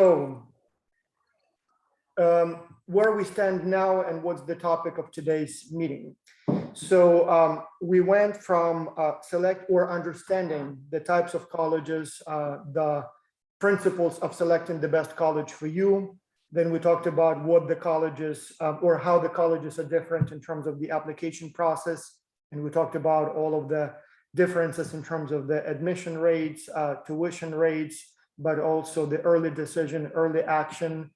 So, where we stand now and what's the topic of today's meeting. So we went from select or understanding the types of colleges, the principles of selecting the best college for you. Then we talked about what the colleges or how the colleges are different in terms of the application process. And we talked about all of the differences in terms of the admission rates, tuition rates, but also the early decision, early action.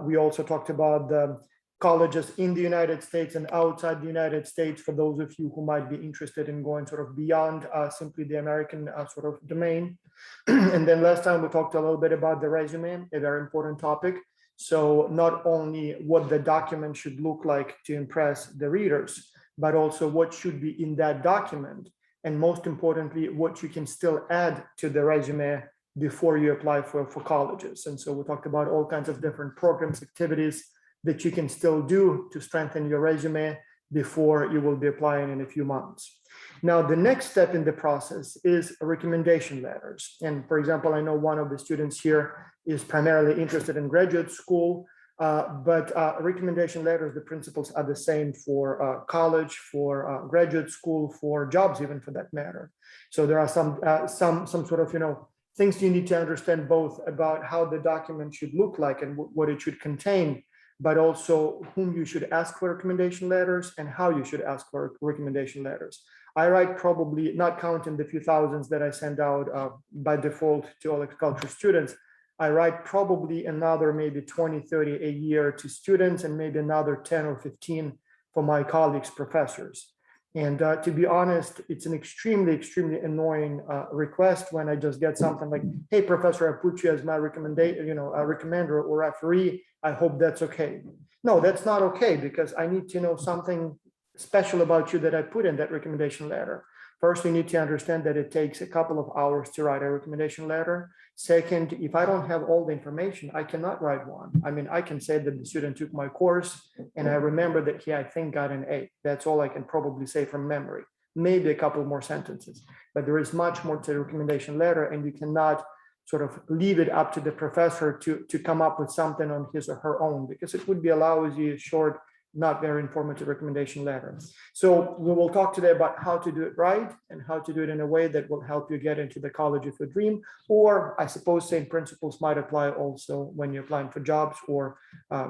We also talked about the colleges in the United States and outside the United States for those of you who might be interested in going sort of beyond simply the American sort of domain. And then last time we talked a little bit about the resume, a very important topic. So not only what the document should look like to impress the readers, but also what should be in that document. And most importantly, what you can still add to the resume before you apply for colleges. And so we talked about all kinds of different programs, activities that you can still do to strengthen your resume before you will be applying in a few months. Now, the next step in the process is recommendation letters. And for example, I know one of the students here is primarily interested in graduate school, but recommendation letters, the principles are the same for college, for graduate school, for jobs, even for that matter. So there are some sort of, things you need to understand both about how the document should look like and what it should contain, but also whom you should ask for recommendation letters and how you should ask for recommendation letters. I write probably, not counting the few thousands that I send out by default to all agriculture students, I write probably another maybe 20, 30 a year to students and maybe another 10 or 15 for my colleagues, professors. And to be honest, it's an extremely, extremely annoying request when I just get something like, hey, professor, I put you as my recommender or referee. I hope that's okay. No, that's not okay, because I need to know something special about you that I put in that recommendation letter. First, you need to understand that it takes a couple of hours to write a recommendation letter. Second, if I don't have all the information, I cannot write one. I mean, I can say that the student took my course and I remember that he, I think, got an A. That's all I can probably say from memory. Maybe a couple more sentences, but there is much more to the recommendation letter, and you cannot sort of leave it up to the professor to come up with something on his or her own, because it would be a lousy, short, not very informative recommendation letter. So we will talk today about how to do it right and how to do it in a way that will help you get into the college of your dream. Or I suppose same principles might apply also when you're applying for jobs or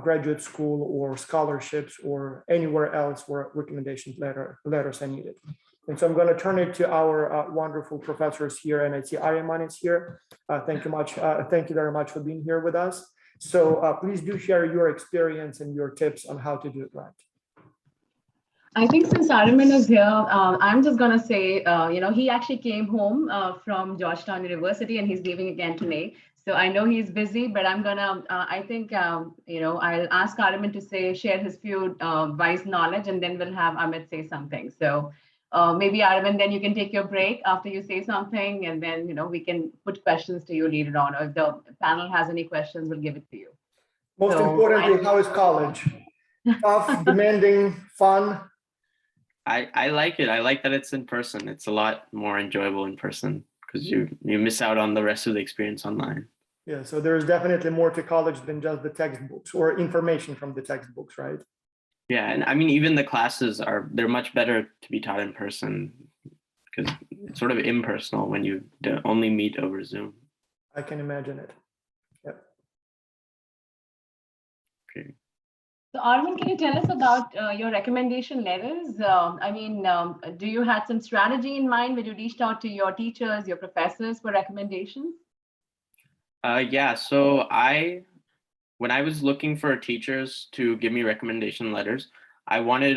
graduate school or scholarships or anywhere else where recommendation letters are needed. And so I'm going to turn it to our wonderful professors here, and I see Aryaman is here. Thank you very much for being here with us. So please do share your experience and your tips on how to do it right. I think since Aryaman is here, I'm just going to say, he actually came home from Georgetown University and he's leaving again today. So I know he's busy, but I'm going to, I'll ask Aryaman to share his few wise knowledge, and then we'll have Amit say something. So maybe Aryaman, then you can take your break after you say something, and then, we can put questions to you later on. Or if the panel has any questions, we'll give it to you. Most importantly, how is college? Tough, demanding, fun? I like it. I like that it's in person. It's a lot more enjoyable in person because you miss out on the rest of the experience online. Yeah, so there's definitely more to college than just the textbooks or information from the textbooks, right? Yeah, and I mean, even the classes they're much better to be taught in person because it's sort of impersonal when you only meet over Zoom. I can imagine it. Yep. Okay. So Arvind, can you tell us about your recommendation letters? Do you had some strategy in mind when you reached out to your teachers, your professors for recommendations? Yeah, so when I was looking for teachers to give me recommendation letters, I wanted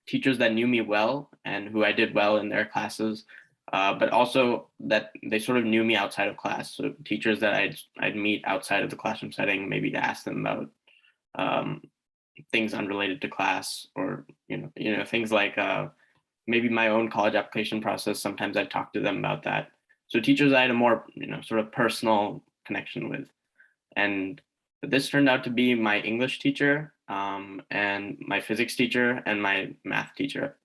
teachers that knew me well and who I did well in their classes, but also that they sort of knew me outside of class. So teachers that I'd meet outside of the classroom setting, maybe to ask them about things unrelated to class, or things like maybe my own college application process. Sometimes I'd talk to them about that. So teachers I had a more sort of personal connection with, and this turned out to be my English teacher and my physics teacher and my math teacher.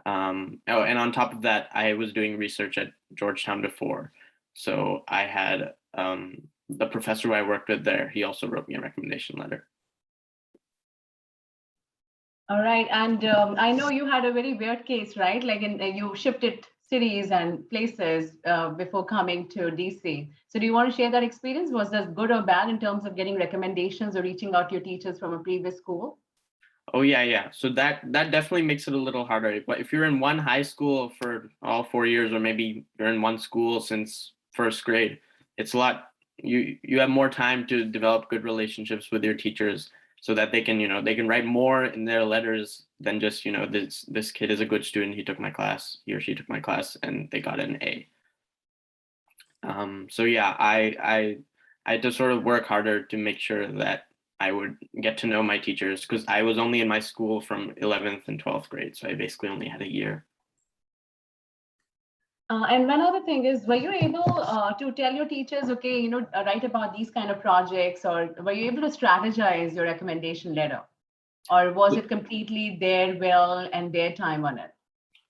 And on top of that, I was doing research at Georgetown before. So I had the professor who I worked with there, he also wrote me a recommendation letter. All right. And I know you had a very weird case, right? Like you shifted cities and places before coming to DC. So do you want to share that experience? Was that good or bad in terms of getting recommendations or reaching out to your teachers from a previous school? Oh yeah. So that definitely makes it a little harder. But if you're in one high school for all 4 years, or maybe you're in one school since first grade, it's a lot. You have more time to develop good relationships with your teachers, so that they can they can write more in their letters than just this kid is a good student. He took my class. He or she took my class, and they got an A. So yeah, I had to sort of work harder to make sure that I would get to know my teachers, because I was only in my school from 11th and 12th grade. So I basically only had a year. And one other thing is, were you able to tell your teachers, okay, write about these kind of projects, or were you able to strategize your recommendation letter? Or was it completely their will and their time on it?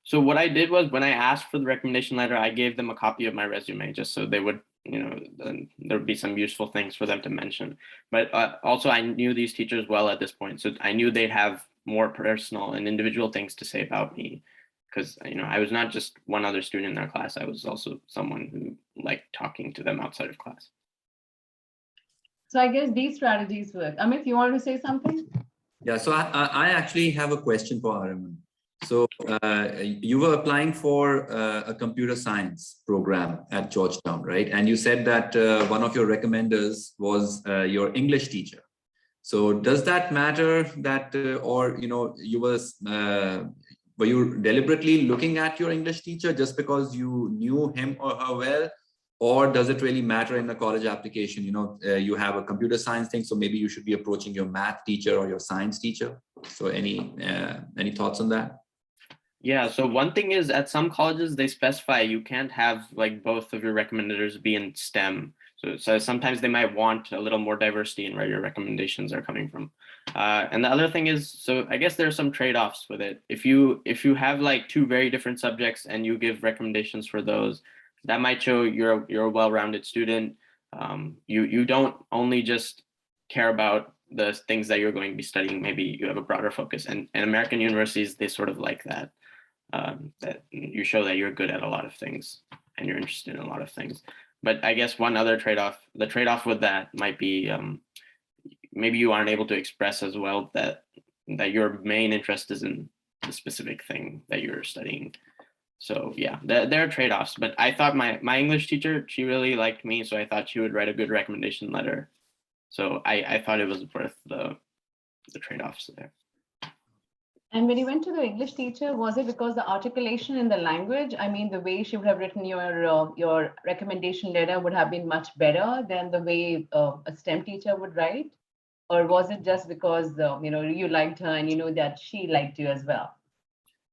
So what I did was, when I asked for the recommendation letter, I gave them a copy of my resume, just so they would, there would be some useful things for them to mention. But also, I knew these teachers well at this point, so I knew they'd have more personal and individual things to say about me, because I was not just one other student in their class. I was also someone who liked talking to them outside of class. So I guess these strategies work. Amit, you want to say something? Yeah, so I actually have a question for Araman. So you were applying for a computer science program at Georgetown, right? And you said that one of your recommenders was your English teacher. So does that matter that, or were you deliberately looking at your English teacher just because you knew him or her well? Or does it really matter in a college application? You have a computer science thing, so maybe you should be approaching your math teacher or your science teacher. So any thoughts on that? Yeah, so one thing is, at some colleges, they specify you can't have like both of your recommenders be in STEM. So sometimes they might want a little more diversity in where your recommendations are coming from. And the other thing is, so I guess there are some trade-offs with it. If you have like two very different subjects and you give recommendations for those, that might show you're a well-rounded student. You don't only just care about the things that you're going to be studying. Maybe you have a broader focus. And American universities, they sort of like that. That you show that you're good at a lot of things and you're interested in a lot of things. But I guess one other the trade-off with that might be maybe you aren't able to express as well that your main interest is in the specific thing that you're studying. So yeah, there are trade-offs. But I thought my English teacher, she really liked me, so I thought she would write a good recommendation letter. So I thought it was worth the trade-offs there. And when you went to the English teacher, was it because the articulation in the language? I mean, the way she would have written your recommendation letter would have been much better than the way a STEM teacher would write? Or was it just because you liked her and you know that she liked you as well?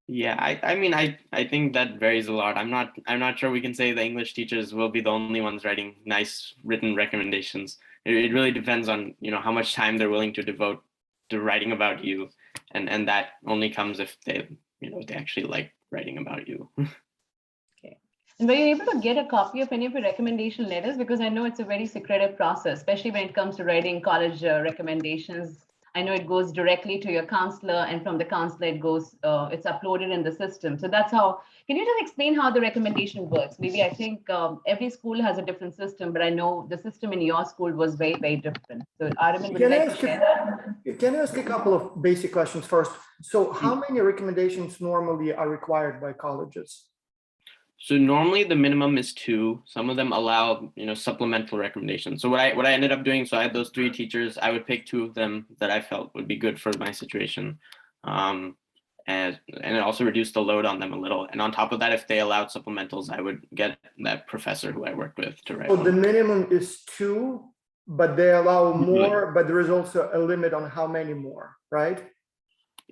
Yeah, I mean, I think that varies a lot. I'm not sure we can say the English teachers will be the only ones writing nice written recommendations. It really depends on how much time they're willing to devote to writing about you, and that only comes if they they actually like writing about you. Okay. And were you able to get a copy of any of your recommendation letters? Because I know it's a very secretive process, especially when it comes to writing college recommendations. I know it goes directly to your counselor, and from the counselor, it's uploaded in the system. So that's how. Can you just explain how the recommendation works? Maybe I think every school has a different system, but I know the system in your school was very, very different. So Aravind, would you like to share that? Can I ask a couple of basic questions first? So how many recommendations normally are required by colleges? So normally the minimum is 2. Some of them allow, supplemental recommendations. So what I ended up doing, so I had those 3 teachers. I would pick 2 of them that I felt would be good for my situation, and it also reduced the load on them a little. And on top of that, if they allowed supplementals, I would get that professor who I worked with to write. So the minimum is 2, but they allow more, but there is also a limit on how many more, right?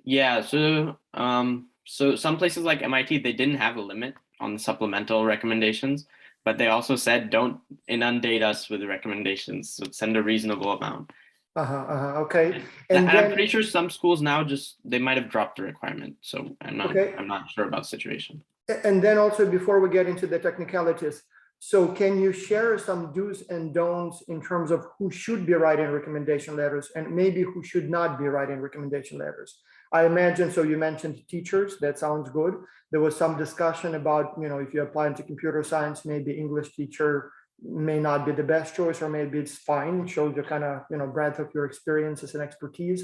Yeah. So some places like MIT, they didn't have a limit on the supplemental recommendations, but they also said don't inundate us with recommendations, so send a reasonable amount. Okay. And I'm pretty sure some schools now they might have dropped the requirement, so I'm not sure about the situation. And then also, before we get into the technicalities, So can you share some do's and don'ts in terms of who should be writing recommendation letters and maybe who should not be writing recommendation letters? I imagine, so you mentioned teachers, that sounds good. There was some discussion about, if you apply into computer science, maybe English teacher may not be the best choice, or maybe it's fine, shows the kind of, breadth of your experiences and expertise.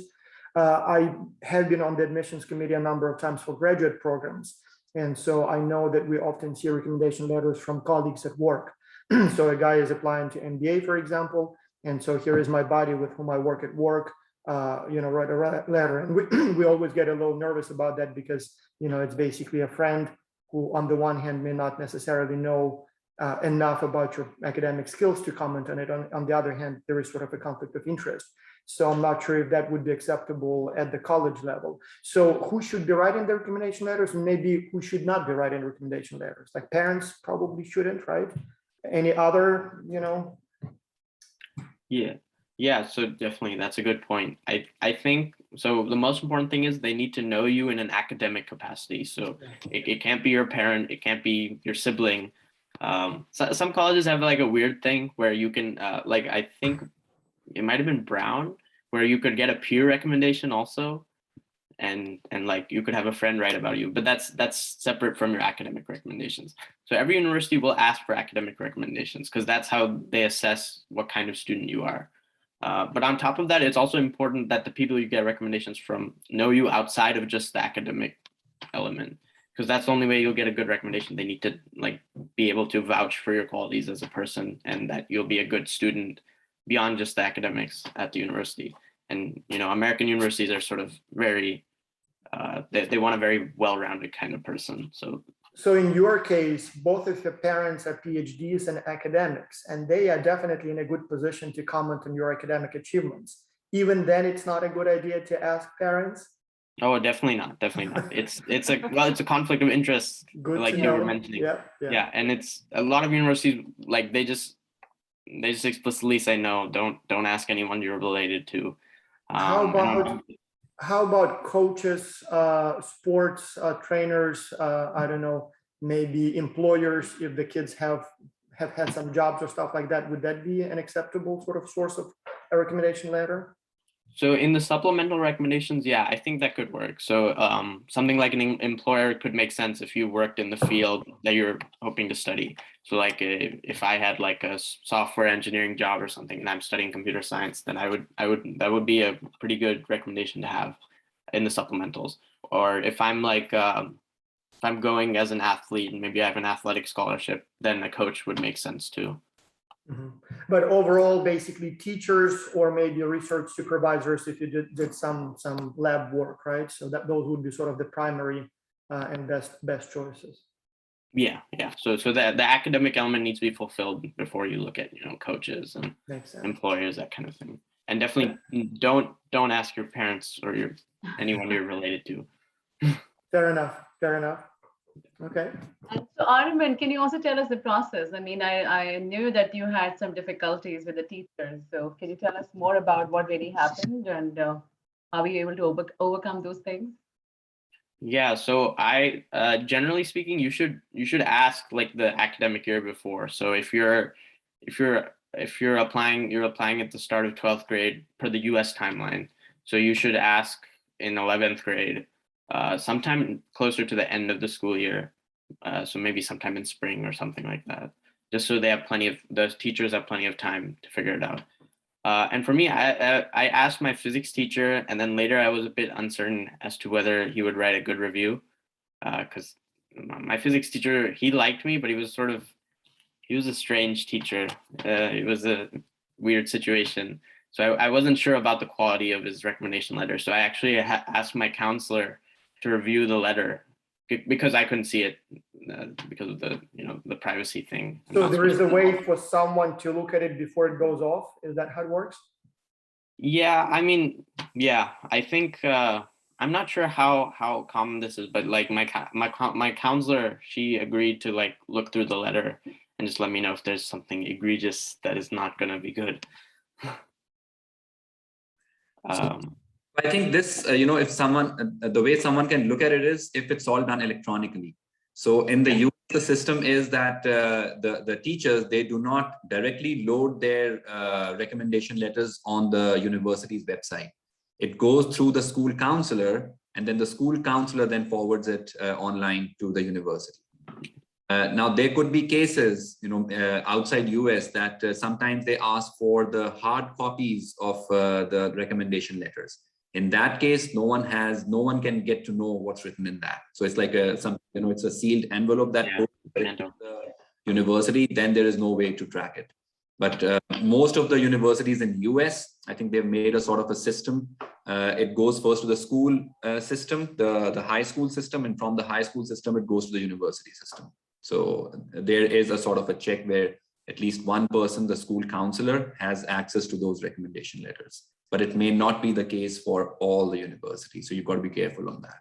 I have been on the admissions committee a number of times for graduate programs. And so I know that we often see recommendation letters from colleagues at work. So a guy is applying to MBA, for example, and so here is my buddy with whom I work at work, write a letter. And we always get a little nervous about that because, it's basically a friend who on the one hand may not necessarily know enough about your academic skills to comment on it. On the other hand, there is sort of a conflict of interest. So I'm not sure if that would be acceptable at the college level. So who should be writing the recommendation letters, and maybe who should not be writing recommendation letters? Like parents probably shouldn't, right? Any other, Yeah, so definitely that's a good point. I think so. The most important thing is they need to know you in an academic capacity. So it can't be your parent, it can't be your sibling. So some colleges have like a weird thing where you can I think it might have been Brown, where you could get a peer recommendation also, and like you could have a friend write about you, but that's separate from your academic recommendations. So every university will ask for academic recommendations because that's how they assess what kind of student you are. But on top of that, it's also important that the people you get recommendations from know you outside of just the academic element, because that's the only way you'll get a good recommendation. They need to be able to vouch for your qualities as a person and that you'll be a good student beyond just the academics at the university. And American universities are sort of very they want a very well-rounded kind of person. So in your case, both of your parents are PhDs and academics, and they are definitely in a good position to comment on your academic achievements. Even then, it's not a good idea to ask parents. Oh, definitely not. It's a conflict of interest, Good like to you know. were mentioning. Yeah. And it's a lot of universities they just explicitly say no, don't ask anyone you're related to. How about coaches, sports trainers, I don't know, maybe employers, if the kids have had some jobs or stuff like that, would that be an acceptable sort of source of a recommendation letter? So in the supplemental recommendations, yeah, I think that could work. So something like an employer could make sense if you worked in the field that you're hoping to study. So like if I had like a software engineering job or something and I'm studying computer science, then that would be a pretty good recommendation to have in the supplementals. Or if I'm if I'm going as an athlete and maybe I have an athletic scholarship, then a coach would make sense too. Mm-hmm. But overall, basically teachers or maybe research supervisors if you did some lab work, right? So that those would be sort of the primary and best choices. Yeah. So the academic element needs to be fulfilled before you look at coaches and employers, that kind of thing. And definitely don't ask your parents or anyone you're related to. Fair enough. Okay. And so Arvind, can you also tell us the process? I mean, I knew that you had some difficulties with the teachers. So can you tell us more about what really happened and how were you able to overcome those things? Yeah, so I generally speaking, you should ask like the academic year before. So if you're applying, you're applying at the start of 12th grade per the US timeline. So you should ask in 11th grade, sometime closer to the end of the school year. So maybe sometime in spring or something like that, just so the teachers have plenty of time to figure it out. And for me, I asked my physics teacher, and then later I was a bit uncertain as to whether he would write a good review, because my physics teacher, he liked me, but he was a strange teacher. It was a weird situation. So I wasn't sure about the quality of his recommendation letter. So I actually asked my counselor to review the letter because I couldn't see it because of the privacy thing. So there is a way for someone to look at it before it goes off. Is that how it works? Yeah, I mean, yeah, I think I'm not sure how common this is, but like my counselor, she agreed to like look through the letter and just let me know if there's something egregious that is not going to be good. I think this, if someone, the way someone can look at it is if it's all done electronically. So in the US, the system is that the teachers, they do not directly load their recommendation letters on the university's website. It goes through the school counselor, and then the school counselor then forwards it online to the university. Now, there could be cases, outside US that sometimes they ask for the hard copies of the recommendation letters. In that case, no one can get to know what's written in that. So it's like it's a sealed envelope that goes to the university. Then there is no way to track it. But most of the universities in US, I think they've made a sort of a system. It goes first to the school system, the high school system, and from the high school system, it goes to the university system. So there is a sort of a check where at least one person, the school counselor, has access to those recommendation letters. But it may not be the case for all the universities. So you've got to be careful on that.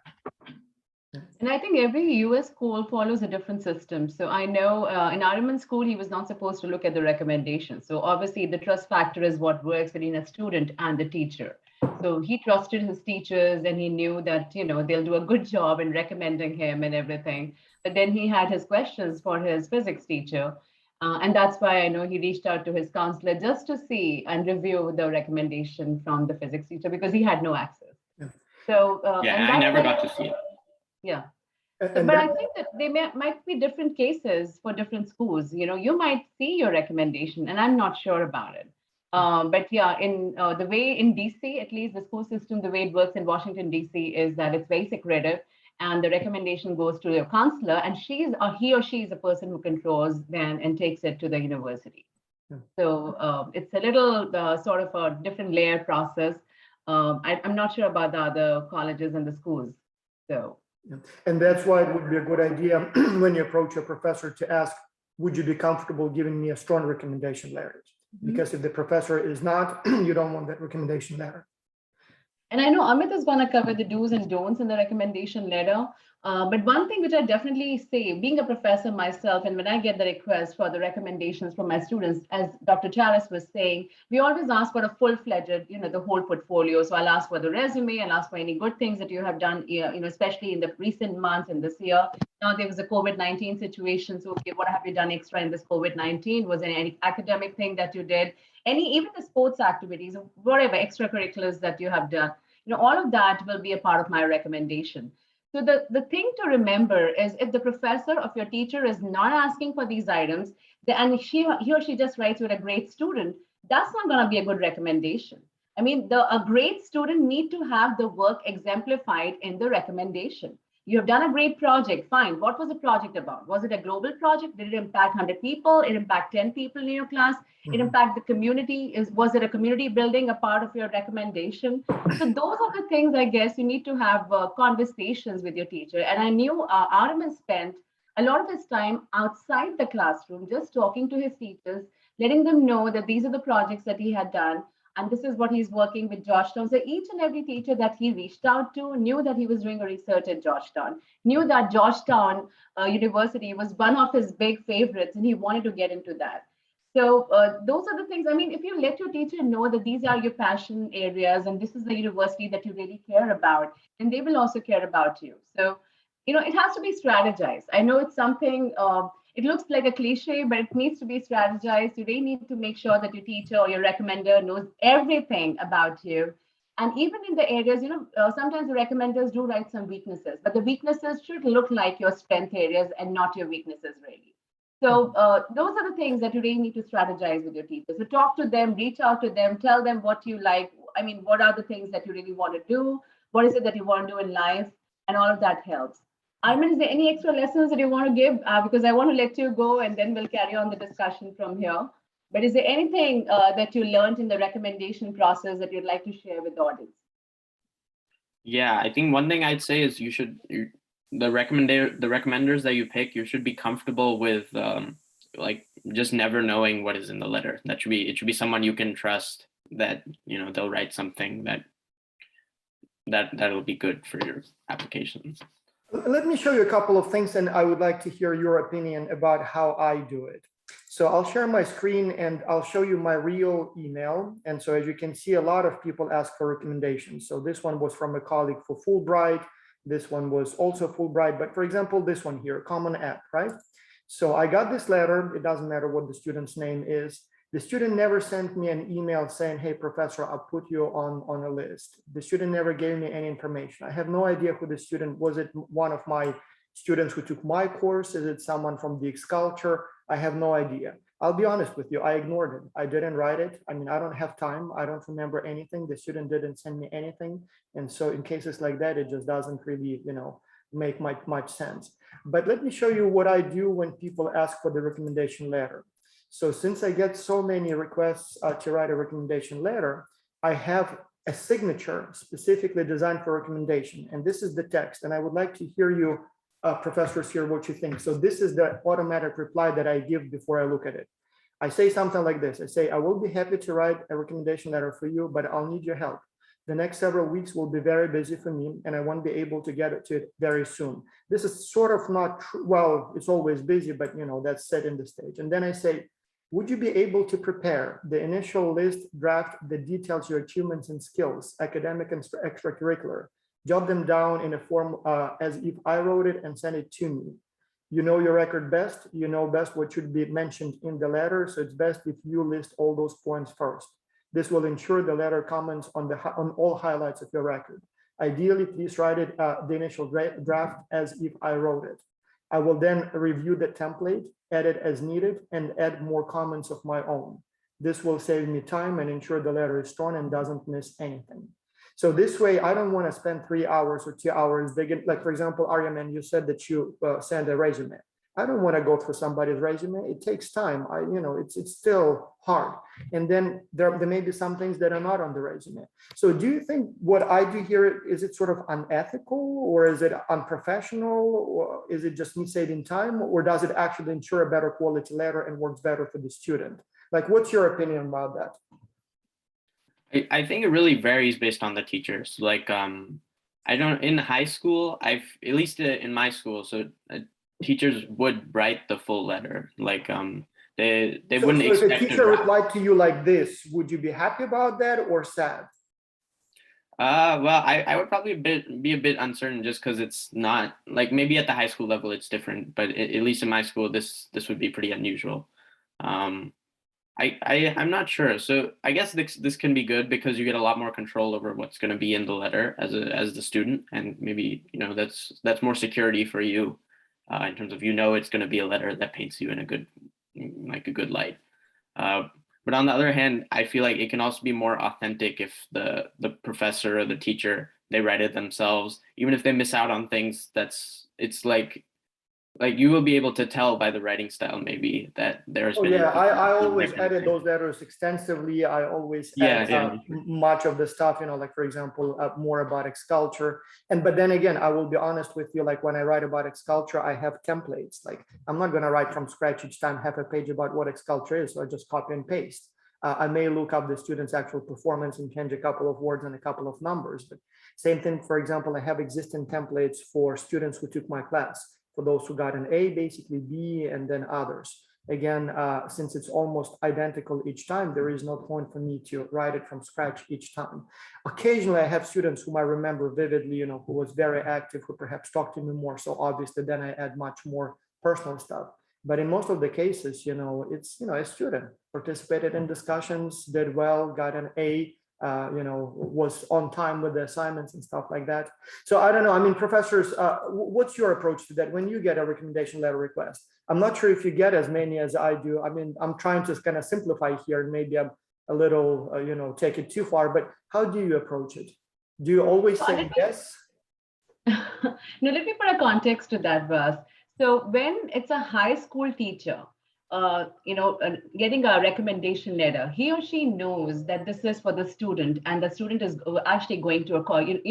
And I think every US school follows a different system. So I know in Ariman's school, he was not supposed to look at the recommendations. So obviously the trust factor is what works between a student and the teacher. So he trusted his teachers and he knew that, they'll do a good job in recommending him and everything. But then he had his questions for his physics teacher. And that's why I know he reached out to his counselor just to see and review the recommendation from the physics teacher because he had no access. Yeah. So I never got to see it. Yeah. But I think that they might be different cases for different schools. You might see your recommendation, and I'm not sure about it. But yeah, in the way in DC, at least the school system, the way it works in Washington, DC, is that it's very secretive, and the recommendation goes to your counselor, and he or she is a person who controls then and takes it to the university. Yeah. So it's a little sort of a different layer process. I'm not sure about the other colleges and the schools. So. Yeah. And that's why it would be a good idea when you approach your professor to ask, would you be comfortable giving me a strong recommendation letter? Because if the professor is not, you don't want that recommendation letter. And I know Amit is going to cover the do's and don'ts in the recommendation letter. But one thing which I definitely say, being a professor myself, and when I get the request for the recommendations from my students, as Dr. Charis was saying, we always ask for a full-fledged, the whole portfolio. So I'll ask for the resume, I'll ask for any good things that you have done, especially in the recent months and this year. Now there was a COVID-19 situation. So, okay, what have you done extra in this COVID-19? Was there any academic thing that you did? Even the sports activities, whatever extracurriculars that you have done, all of that will be a part of my recommendation. So the thing to remember is if the professor of your teacher is not asking for these items, and he or she just writes with a great student, that's not going to be a good recommendation. I mean, a great student need to have the work exemplified in the recommendation. You have done a great project, fine. What was the project about? Was it a global project? Did it impact 100 people? It impact 10 people in your class? It impact the community? Was it a community building a part of your recommendation? So those are the things, I guess, you need to have conversations with your teacher. And I knew Arman spent a lot of his time outside the classroom, just talking to his teachers, letting them know that these are the projects that he had done. And this is what he's working with Georgetown. So each and every teacher that he reached out to knew that he was doing a research at Georgetown, knew that Georgetown University was one of his big favorites, and he wanted to get into that. So those are the things. I mean, if you let your teacher know that these are your passion areas and this is the university that you really care about, then they will also care about you. So, it has to be strategized. I know it's something, it looks like a cliche, but it needs to be strategized. You really need to make sure that your teacher or your recommender knows everything about you. And even in the areas, sometimes the recommenders do write some weaknesses, but the weaknesses should look like your strength areas and not your weaknesses, really. So those are the things that you really need to strategize with your teachers. So talk to them, reach out to them, tell them what you like. I mean, what are the things that you really want to do? What is it that you want to do in life? And all of that helps. Arman, is there any extra lessons that you want to give? Because I want to let you go and then we'll carry on the discussion from here. But is there anything that you learned in the recommendation process that you'd like to share with the audience? Yeah, I think one thing I'd say is the recommenders that you pick, you should be comfortable with just never knowing what is in the letter. It should be someone you can trust that, they'll write something that'll be good for your applications. Let me show you a couple of things, and I would like to hear your opinion about how I do it. So I'll share my screen and I'll show you my real email. And so as you can see, a lot of people ask for recommendations. So this one was from a colleague for Fulbright. This one was also Fulbright, but for example, this one here, Common App, right? So I got this letter. It doesn't matter what the student's name is. The student never sent me an email saying, hey, professor, I'll put you on a list. The student never gave me any information. I have no idea who the student was. It one of my students who took my course? Is it someone from the culture? I have no idea. I'll be honest with you. I ignored it. I didn't write it. I mean, I don't have time. I don't remember anything. The student didn't send me anything. And so in cases like that, it just doesn't really, make much sense. But let me show you what I do when people ask for the recommendation letter. So since I get so many requests to write a recommendation letter, I have a signature specifically designed for recommendation. And this is the text. And I would like to hear you, professors, here what you think. So this is the automatic reply that I give before I look at it. I say something like this. I say, I will be happy to write a recommendation letter for you, but I'll need your help. The next several weeks will be very busy for me, and I won't be able to get it to it very soon. This is sort of not true. Well, it's always busy, but that's set in the stage. And then I say, would you be able to prepare the initial list, draft the details, your achievements and skills, academic and extracurricular, jot them down in a form as if I wrote it and send it to me. You know your record best. You know best what should be mentioned in the letter. So it's best if you list all those points first. This will ensure the letter comments on all highlights of your record. Ideally, please write it the initial draft as if I wrote it. I will then review the template, edit as needed, and add more comments of my own. This will save me time and ensure the letter is strong and doesn't miss anything. So this way, I don't want to spend 3 hours or 2 hours digging. Like, for example, Aryaman, you said that you send a resume. I don't want to go through somebody's resume. It takes time. It's still hard. And then there may be some things that are not on the resume. So do you think what I do here, is it sort of unethical, or is it unprofessional, or is it just me saving time, or does it actually ensure a better quality letter and works better for the student? Like, what's your opinion about that? I think it really varies based on the teachers. Like, I don't, in high school, at least in my school, so teachers would write the full letter. Like, they wouldn't expect. If a teacher replied to you like this, would you be happy about that or sad? Well, I would probably be a bit uncertain, just because it's not like, maybe at the high school level it's different, but at least in my school, this would be pretty unusual. I'm not sure. So I guess this can be good because you get a lot more control over what's going to be in the letter as the student, and maybe that's more security for you in terms of it's going to be a letter that paints you in a good light. But on the other hand, I feel like it can also be more authentic if the professor or the teacher, they write it themselves, even if they miss out on things. It's like you will be able to tell by the writing style, maybe, that there's been. Yeah, I always edit those letters extensively. I always add much of the stuff, like, for example, more about culture. But then again, I will be honest with you, like when I write about culture, I have templates. Like, I'm not going to write from scratch each time, half a page about what culture is. So I just copy and paste. I may look up the student's actual performance and change a couple of words and a couple of numbers. But same thing, for example, I have existing templates for students who took my class. For those who got an A, basically B, and then others. Again, since it's almost identical each time, there is no point for me to write it from scratch each time. Occasionally, I have students whom I remember vividly, who was very active, who perhaps talked to me more. So obviously, then I add much more personal stuff. But in most of the cases, it's, a student participated in discussions, did well, got an A, was on time with the assignments and stuff like that. So I don't know. I mean, professors, what's your approach to that when you get a recommendation letter request? I'm not sure if you get as many as I do. I mean, I'm trying to kind of simplify here, and maybe I'm a little, take it too far, but how do you approach it? Do you always say yes? No, let me put a context to that, Vas. So when it's a high school teacher, getting a recommendation letter, he or she knows that this is for the student, and the student is actually going to a college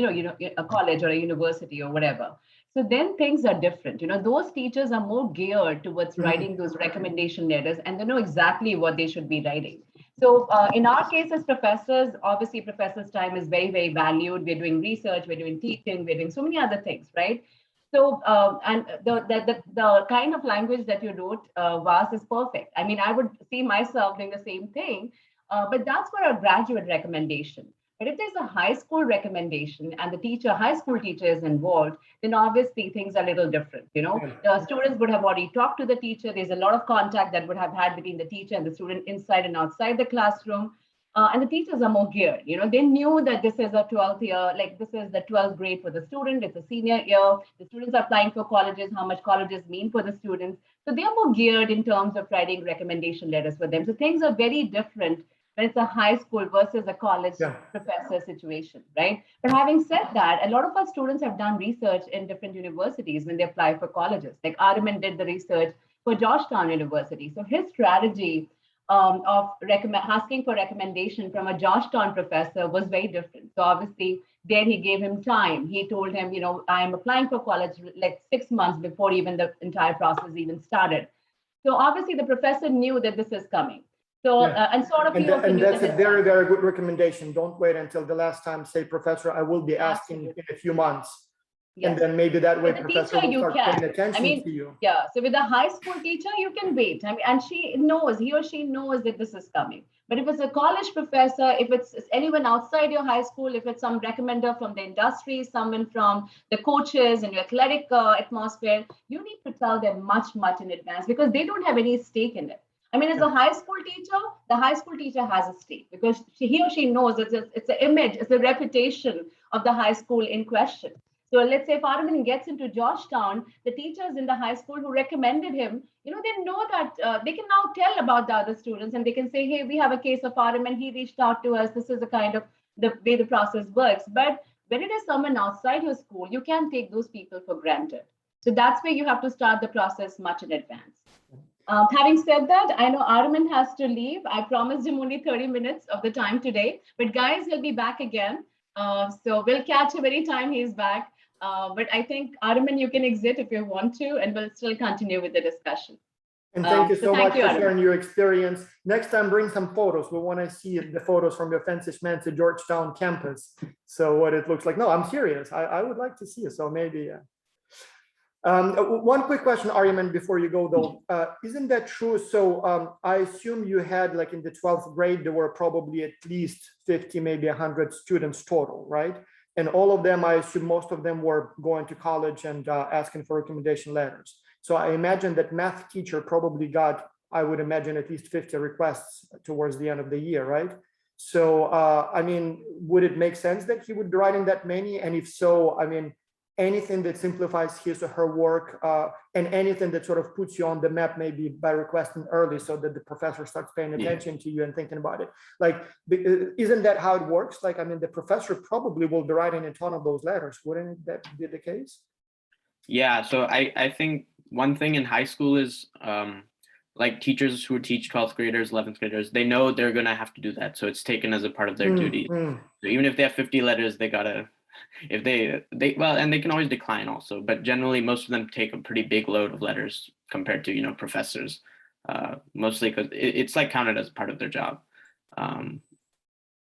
or a university or whatever. So then things are different. Those teachers are more geared towards writing those recommendation letters, and they know exactly what they should be writing. So in our case as professors, obviously professors' time is very, very valued. We're doing research, we're doing teaching, we're doing so many other things, right? So, and the kind of language that you wrote, Vas, is perfect. I mean, I would see myself doing the same thing, but that's for a graduate recommendation. But if there's a high school recommendation and the high school teacher is involved, then obviously things are a little different. The students would have already talked to the teacher. There's a lot of contact that would have had between the teacher and the student inside and outside the classroom. And the teachers are more geared. They knew that this is a 12th year, like this is the 12th grade for the student. It's a senior year. The students are applying for colleges, how much colleges mean for the students. So they are more geared in terms of writing recommendation letters for them. So things are very different when it's a high school versus a college professor situation, right? But having said that, a lot of our students have done research in different universities when they apply for colleges. Like Arvind did the research for Georgetown University. So his strategy of asking for recommendation from a Georgetown professor was very different. So obviously, there he gave him time. He told him, I'm applying for college like 6 months before even the entire process even started. So obviously, the professor knew that this is coming. So and sort of and that's a very, very good recommendation. Don't wait until the last time. Say, Professor, I will be asking in a few months. Yes. And then maybe that way, Professor will start paying attention to you. Yeah. So with a high school teacher, you can wait. And he or she knows that this is coming. But if it's a college professor, if it's anyone outside your high school, if it's some recommender from the industry, someone from the coaches and your athletic atmosphere, you need to tell them much, much in advance because they don't have any stake in it. As a high school teacher, the high school teacher has a stake because he or she knows it's an image, it's a reputation of the high school in question. So let's say if Arvind gets into Georgetown, the teachers in the high school who recommended him, they know that they can now tell about the other students and they can say, hey, we have a case of Arvind, he reached out to us. This is the kind of the way the process works. But when it is someone outside your school, you can't take those people for granted. So that's where you have to start the process much in advance. Having said that, I know Arvind has to leave. I promised him only 30 minutes of the time today. But guys, he'll be back again. So we'll catch him anytime he's back. But I think, Arvind, you can exit if you want to, and we'll still continue with the discussion. And thank you so much for sharing your experience. Next time, bring some photos. We want to see the photos from your Fancy Schmancy Georgetown campus. So what it looks like. No, I'm serious. I would like to see it. So maybe. One quick question, Arvind, before you go, though. Isn't that true? So I assume you had, like in the 12th grade, there were probably at least 50, maybe 100 students total, right? And all of them, I assume most of them were going to college and asking for recommendation letters. So I imagine that math teacher probably got, I would imagine, at least 50 requests towards the end of the year, right? So, would it make sense that he would be writing that many? And if so, anything that simplifies his or her work and anything that sort of puts you on the map, maybe by requesting early so that the professor starts paying attention to you and thinking about it. Like, isn't that how it works? Like, the professor probably will be writing a ton of those letters. Wouldn't that be the case? Yeah, so I think one thing in high school is like teachers who teach 12th graders, 11th graders, they know they're going to have to do that. So it's taken as a part of their duty. So even if they have 50 letters, they got to, if they and they can always decline also, but generally most of them take a pretty big load of letters compared to, professors, mostly because it's like counted as part of their job.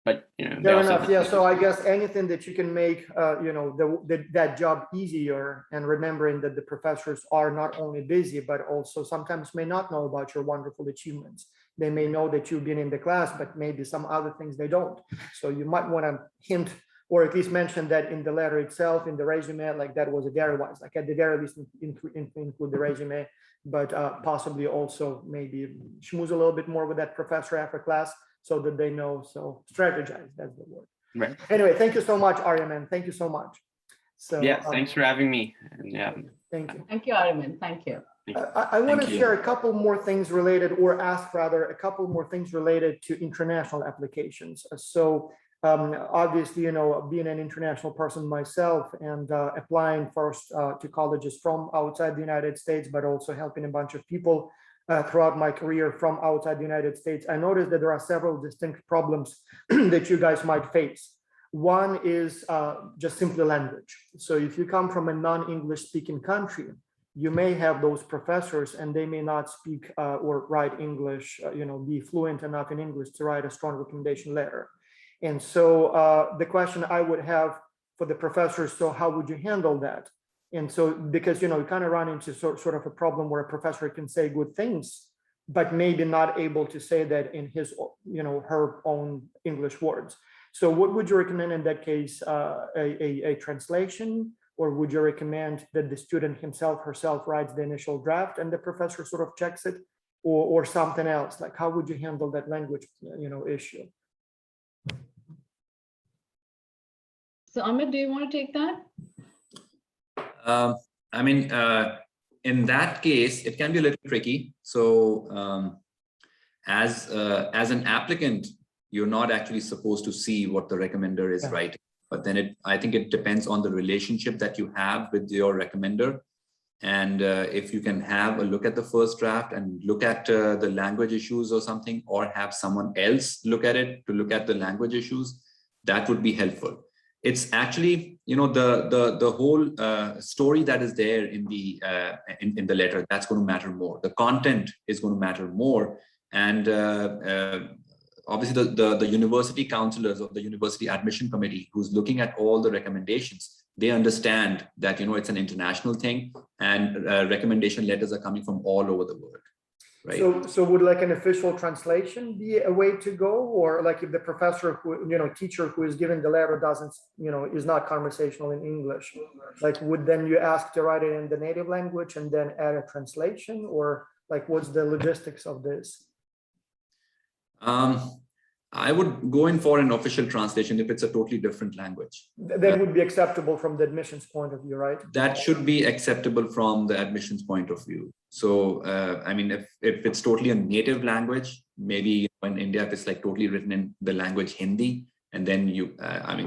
But, fair enough. Yeah. So I guess anything that you can make, that job easier, and remembering that the professors are not only busy, but also sometimes may not know about your wonderful achievements. They may know that you've been in the class, but maybe some other things they don't. So you might want to hint or at least mention that in the letter itself, in the resume, like that was a very wise, like at the very least include the resume, but possibly also maybe schmooze a little bit more with that professor after class so that they know. So strategize, that's the word. Right. Anyway, thank you so much, Arvind. Thank you so much. So yeah, thanks for having me. And, thank you. Thank you, Arvind. Thank you. I want to share a couple more things related, or ask rather, a couple more things related to international applications. So obviously, being an international person myself and applying first to colleges from outside the United States, but also helping a bunch of people throughout my career from outside the United States, I noticed that there are several distinct problems that you guys might face. One is just simply language. So if you come from a non-English speaking country, you may have those professors and they may not speak or write English, be fluent enough in English to write a strong recommendation letter. And so the question I would have for the professors, so how would you handle that? And so, because, you kind of run into sort of a problem where a professor can say good things, but maybe not able to say that in his, her own English words. So what would you recommend in that case? A translation, or would you recommend that the student himself, herself writes the initial draft and the professor sort of checks it, or something else? Like, how would you handle that language, issue? So Amit, do you want to take that? I mean, in that case, it can be a little tricky. So as an applicant, you're not actually supposed to see what the recommender is writing. But then I think it depends on the relationship that you have with your recommender. And if you can have a look at the first draft and look at the language issues or something, or have someone else look at it to look at the language issues, that would be helpful. It's actually, the whole story that is there in the letter, that's going to matter more. The content is going to matter more. And obviously the university counselors or the university admission committee who's looking at all the recommendations, they understand that, it's an international thing, and recommendation letters are coming from all over the world. Right. So would like an official translation be a way to go? Or like if the professor who, teacher who is giving the letter doesn't, is not conversational in English, like would then you ask to write it in the native language and then add a translation, or like what's the logistics of this? I would go in for an official translation if it's a totally different language. That would be acceptable from the admissions point of view, right? That should be acceptable from the admissions point of view. So, I mean, if it's totally a native language, maybe in India, if it's like totally written in the language Hindi, and then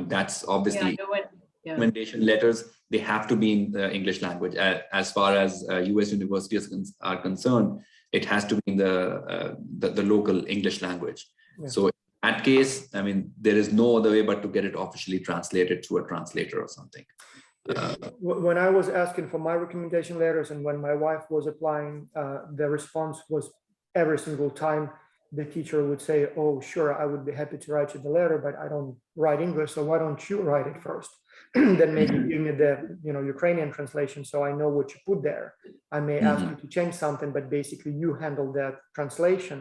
that's obviously recommendation letters, they have to be in the English language. As far as US universities are concerned, it has to be in the local English language. Yeah. So in that case, I mean, there is no other way but to get it officially translated through a translator or something. When I was asking for my recommendation letters and when my wife was applying, the response was every single time the teacher would say, "Oh, sure, I would be happy to write you the letter, but I don't write English, so why don't you write it first? Then maybe give me the Ukrainian translation so I know what you put there. I may ask you to change something, but basically you handle that translation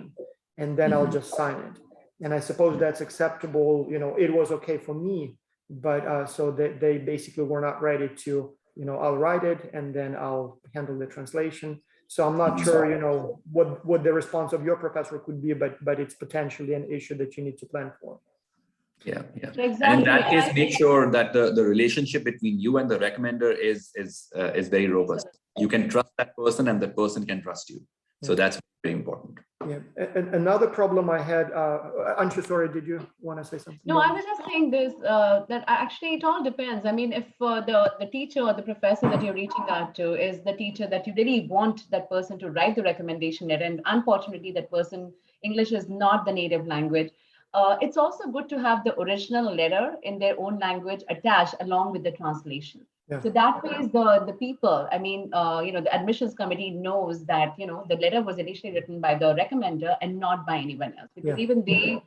and then I'll just sign it." And I suppose that's acceptable. It was okay for me, but so they basically were not ready to, I'll write it and then I'll handle the translation. So I'm not sure, what the response of your professor could be, but it's potentially an issue that you need to plan for. Yeah. Exactly. And in that case, make sure that the relationship between you and the recommender is very robust. You can trust that person and that person can trust you. So that's very important. Yeah. And another problem I had, Anshu, sorry, did you want to say something? No, I was just saying this, that actually it all depends. I mean, if the teacher or the professor that you're reaching out to is the teacher that you really want that person to write the recommendation letter, and unfortunately that person, English is not the native language, it's also good to have the original letter in their own language attached along with the translation. Yeah. So that way, the people, I mean, the admissions committee knows that, the letter was initially written by the recommender and not by anyone else, because even they,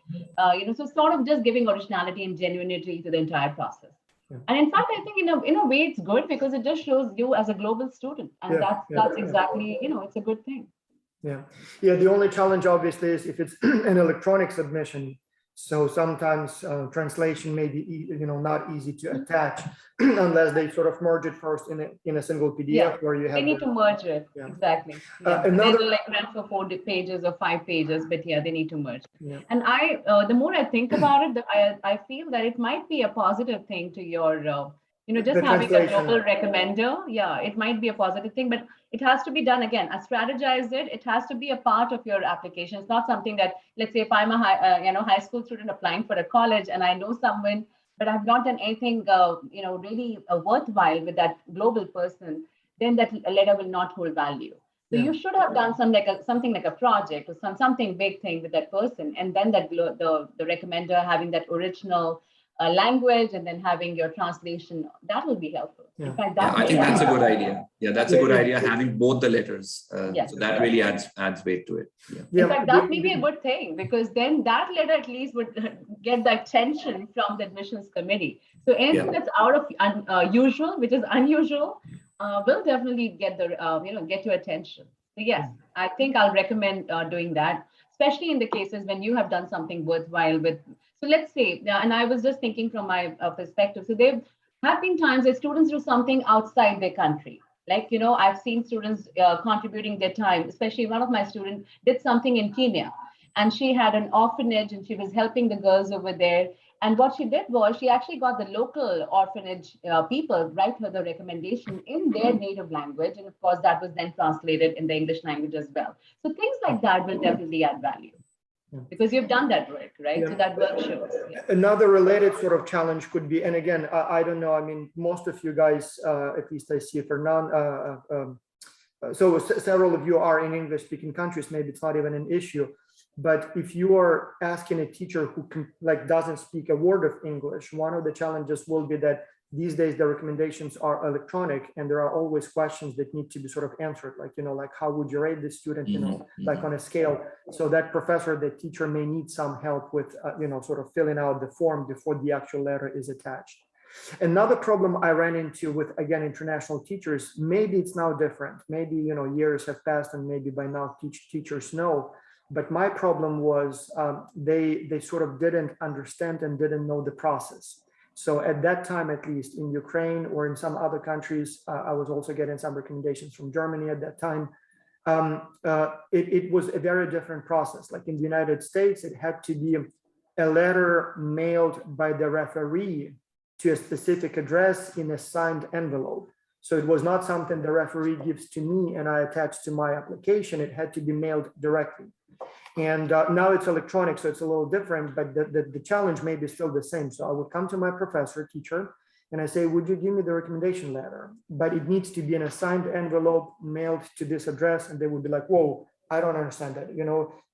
so sort of just giving originality and genuinity to the entire process. Yeah. And in fact, I think in a way it's good because it just shows you as a global student, and that's exactly, it's a good thing. Yeah. The only challenge obviously is if it's an electronic submission. So sometimes translation may be, not easy to attach unless they sort of merge it first in a single PDF where you have. They need to merge it. Yeah. Exactly. Yeah. Another like run for 4 pages or 5 pages, but they need to merge. Yeah. And the more I think about it, I feel that it might be a positive thing to your, just having a global recommender. Yeah, it might be a positive thing, but it has to be done again. I strategize it. It has to be a part of your application. It's not something that, let's say, if I'm a high school student applying for a college and I know someone, but I've not done anything, really worthwhile with that global person, then that letter will not hold value. So you should have done something like a project or something big thing with that person, and then that the recommender having that original language and then having your translation, that will be helpful. Yeah. In fact, I think that's a good idea. Yeah, that's a good idea, having both the letters. So that really adds weight to it. Yeah. In fact, that may be a good thing, because then that letter at least would get the attention from the admissions committee. So anything that's out of usual, which is unusual, will definitely get get your attention. So yes, I think I'll recommend doing that, especially in the cases when you have done something worthwhile with So let's say, and I was just thinking from my perspective, so there have been times that students do something outside their country. Like, I've seen students contributing their time, especially one of my students did something in Kenya, and she had an orphanage and she was helping the girls over there. And what she did was she actually got the local orphanage people write her the recommendation in their native language. And of course, that was then translated in the English language as well. So things like that will definitely add value because you've done that work, right? So that work shows. Yeah. Another related sort of challenge could be, and again, I don't know, I mean, most of you guys, at least I see for so several of you are in English speaking countries, maybe it's not even an issue. But if you are asking a teacher who doesn't speak a word of English, one of the challenges will be that these days the recommendations are electronic and there are always questions that need to be sort of answered, like how would you rate this student, like on a scale. So that professor, the teacher may need some help with, sort of filling out the form before the actual letter is attached. Another problem I ran into with, again, international teachers, maybe it's now different. Maybe, years have passed and maybe by now teachers know. But my problem was they sort of didn't understand and didn't know the process. So at that time, at least in Ukraine or in some other countries, I was also getting some recommendations from Germany at that time. It was a very different process. Like in the United States, it had to be a letter mailed by the referee to a specific address in a signed envelope. So it was not something the referee gives to me and I attach to my application. It had to be mailed directly. And now it's electronic, so it's a little different, but the challenge may be still the same. So I would come to my teacher, and I say, would you give me the recommendation letter? But it needs to be in a signed envelope mailed to this address. And they would be like, whoa, I don't understand that.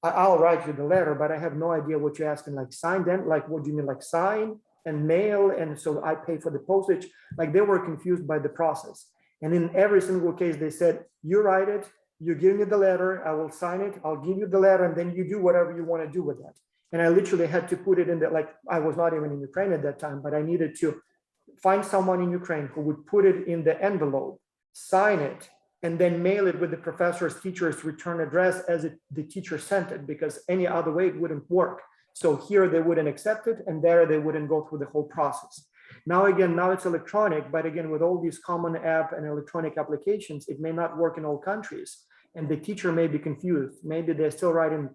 I'll write you the letter, but I have no idea what you're asking, like signed and like, what do you mean, like sign and mail? And so I pay for the postage. Like they were confused by the process. And in every single case, they said, you write it, you give me the letter, I will sign it, I'll give you the letter, and then you do whatever you want to do with that. And I literally had to put it in I was not even in Ukraine at that time, but I needed to find someone in Ukraine who would put it in the envelope, sign it, and then mail it with the professor's teacher's return address as the teacher sent it, because any other way it wouldn't work. So here they wouldn't accept it, and there they wouldn't go through the whole process. Now it's electronic, but again, with all these common app and electronic applications, it may not work in all countries. And the teacher may be confused. Maybe they're still writing,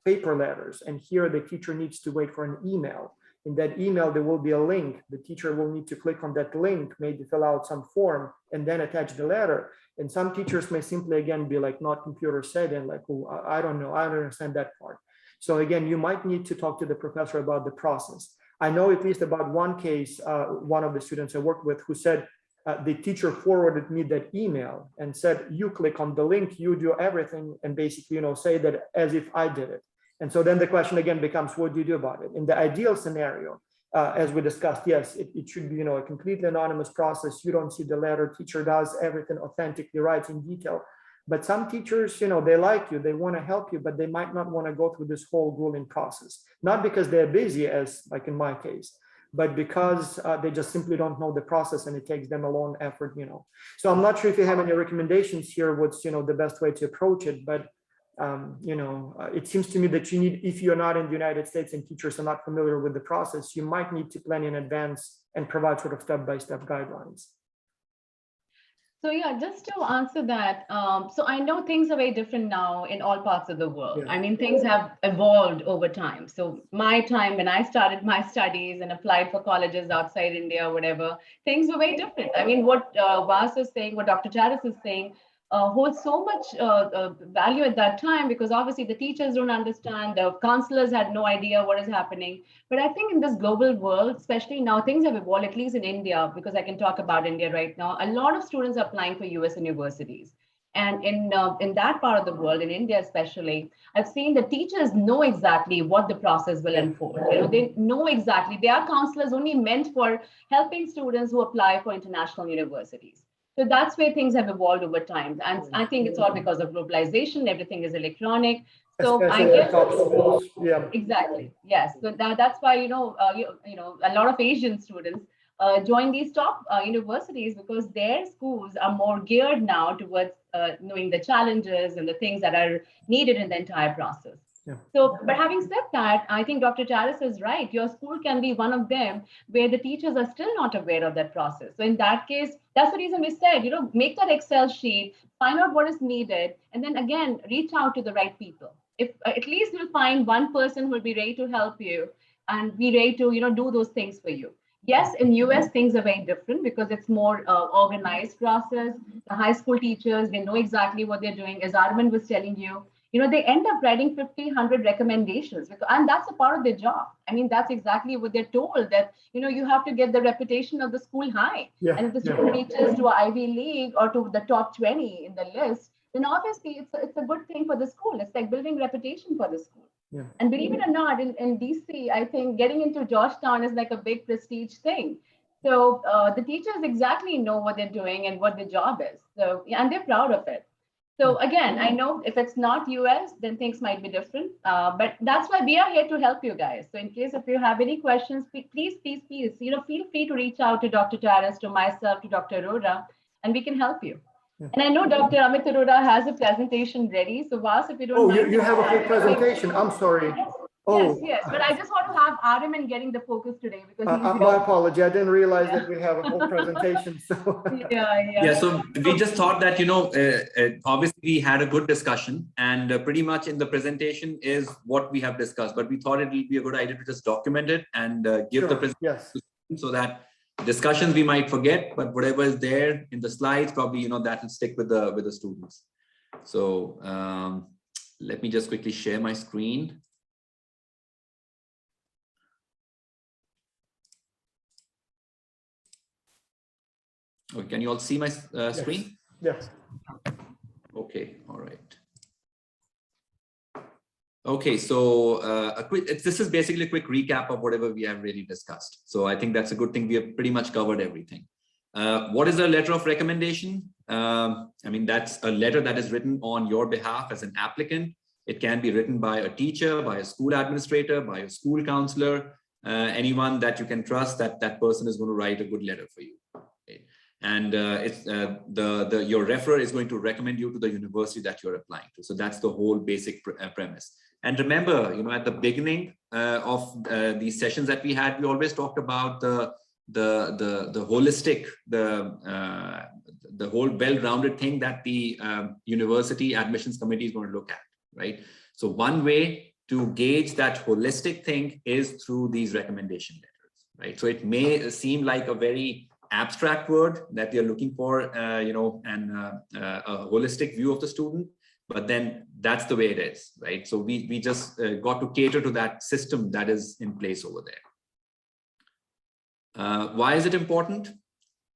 paper letters. And here the teacher needs to wait for an email. In that email, there will be a link. The teacher will need to click on that link, maybe fill out some form, and then attach the letter. And some teachers may simply, again, be like not computer savvy and like, oh, I don't know, I don't understand that part. So again, you might need to talk to the professor about the process. I know at least about one case, one of the students I worked with who said, the teacher forwarded me that email and said, you click on the link, you do everything, and basically, say that as if I did it. And so then the question again becomes, what do you do about it? In the ideal scenario, as we discussed, yes, it should be, a completely anonymous process. You don't see the letter, teacher does everything authentically, writes in detail. But some teachers, they like you, they want to help you, but they might not want to go through this whole grueling process. Not because they're busy, as like in my case, but because they just simply don't know the process and it takes them a long effort, So I'm not sure if you have any recommendations here, what's, the best way to approach it, but, it seems to me that you need, if you're not in the United States and teachers are not familiar with the process, you might need to plan in advance and provide sort of step-by-step guidelines. So yeah, just to answer that, so I know things are very different now in all parts of the world. Yeah. I mean, things have evolved over time. So my time when I started my studies and applied for colleges outside India or whatever, things were very different. I mean, what Vas is saying, what Dr. Charis is saying, holds so much value at that time, because obviously the teachers don't understand, the counselors had no idea what is happening. But I think in this global world, especially now, things have evolved, at least in India, because I can talk about India right now. A lot of students are applying for US universities. And in that part of the world, in India especially, I've seen the teachers know exactly what the process will unfold. They know exactly. They are counselors only meant for helping students who apply for international universities. So that's where things have evolved over time. And I think it's all because of globalization. Everything is electronic. So especially I guess, top schools. Yeah. Exactly. Yes. So that's why, a lot of Asian students join these top universities, because their schools are more geared now towards knowing the challenges and the things that are needed in the entire process. Yeah. So, but having said that, I think Dr. Taris is right. Your school can be one of them where the teachers are still not aware of that process. So in that case, that's the reason we said, make that Excel sheet, find out what is needed, and then again, reach out to the right people. If at least you'll find one person who will be ready to help you and be ready to, do those things for you. Yes, in US, things are very different because it's more organized process. The high school teachers, they know exactly what they're doing. As Arvind was telling you, they end up writing 50, 100 recommendations because, and that's a part of their job. I mean, that's exactly what they're told that, you have to get the reputation of the school high. Yeah. And if the school reaches to Ivy League or to the top 20 in the list, then obviously it's a good thing for the school. It's like building reputation for the school. Yeah. And believe it or not, in DC, I think getting into Georgetown is like a big prestige thing. So the teachers exactly know what they're doing and what their job is. So, and they're proud of it. So again, I know if it's not US, then things might be different. But that's why we are here to help you guys. So in case if you have any questions, please, feel free to reach out to Dr. Taras, to myself, to Dr. Arora, and we can help you. Yeah. And I know Dr. Amit Arora has a presentation ready. So Vas, if you don't mind. You have a full presentation. I'm sorry. Yes. But I just want to have Ariman getting the focus today because my apology. I didn't realize that we have a whole presentation. So Yeah. So we just thought that, obviously we had a good discussion and pretty much in the presentation is what we have discussed, but we thought it would be a good idea to just document it and give the presentation so that discussions we might forget, but whatever is there in the slides, probably, that will stick with the students. So let me just quickly share my screen. Okay, can you all see my screen? Yes. Okay, all right. Okay, so this is basically a quick recap of whatever we have really discussed. So I think that's a good thing. We have pretty much covered everything. What is a letter of recommendation? I mean, that's a letter that is written on your behalf as an applicant. It can be written by a teacher, by a school administrator, by a school counselor, anyone that you can trust that that person is going to write a good letter for you. Okay. And your referrer is going to recommend you to the university that you're applying to. So that's the whole basic premise. And remember, at the beginning of these sessions that we had, we always talked about the holistic, the whole well-rounded thing that the university admissions committee is going to look at, right? So one way to gauge that holistic thing is through these recommendation letters, right? So it may seem like a very abstract word that they're looking for, a holistic view of the student, but then that's the way it is, right? So we just got to cater to that system that is in place over there. Why is it important?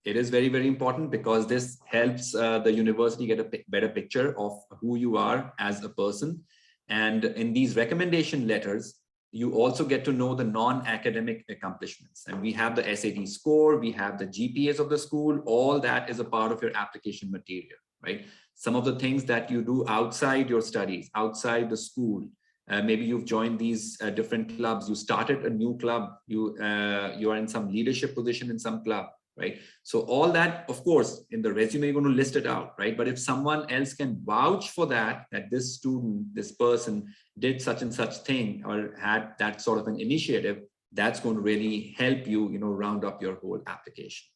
It is very, very important because this helps the university get a better picture of who you are as a person. And in these recommendation letters, you also get to know the non-academic accomplishments. And we have the SAT score, we have the GPAs of the school, all that is a part of your application material, right? Some of the things that you do outside your studies, outside the school, maybe you've joined these different clubs, you started a new club, you are in some leadership position in some club, right? So all that, of course, in the resume, you're going to list it out, right? But if someone else can vouch for that this student, this person did such and such thing or had that sort of an initiative, that's going to really help you, round up your whole application.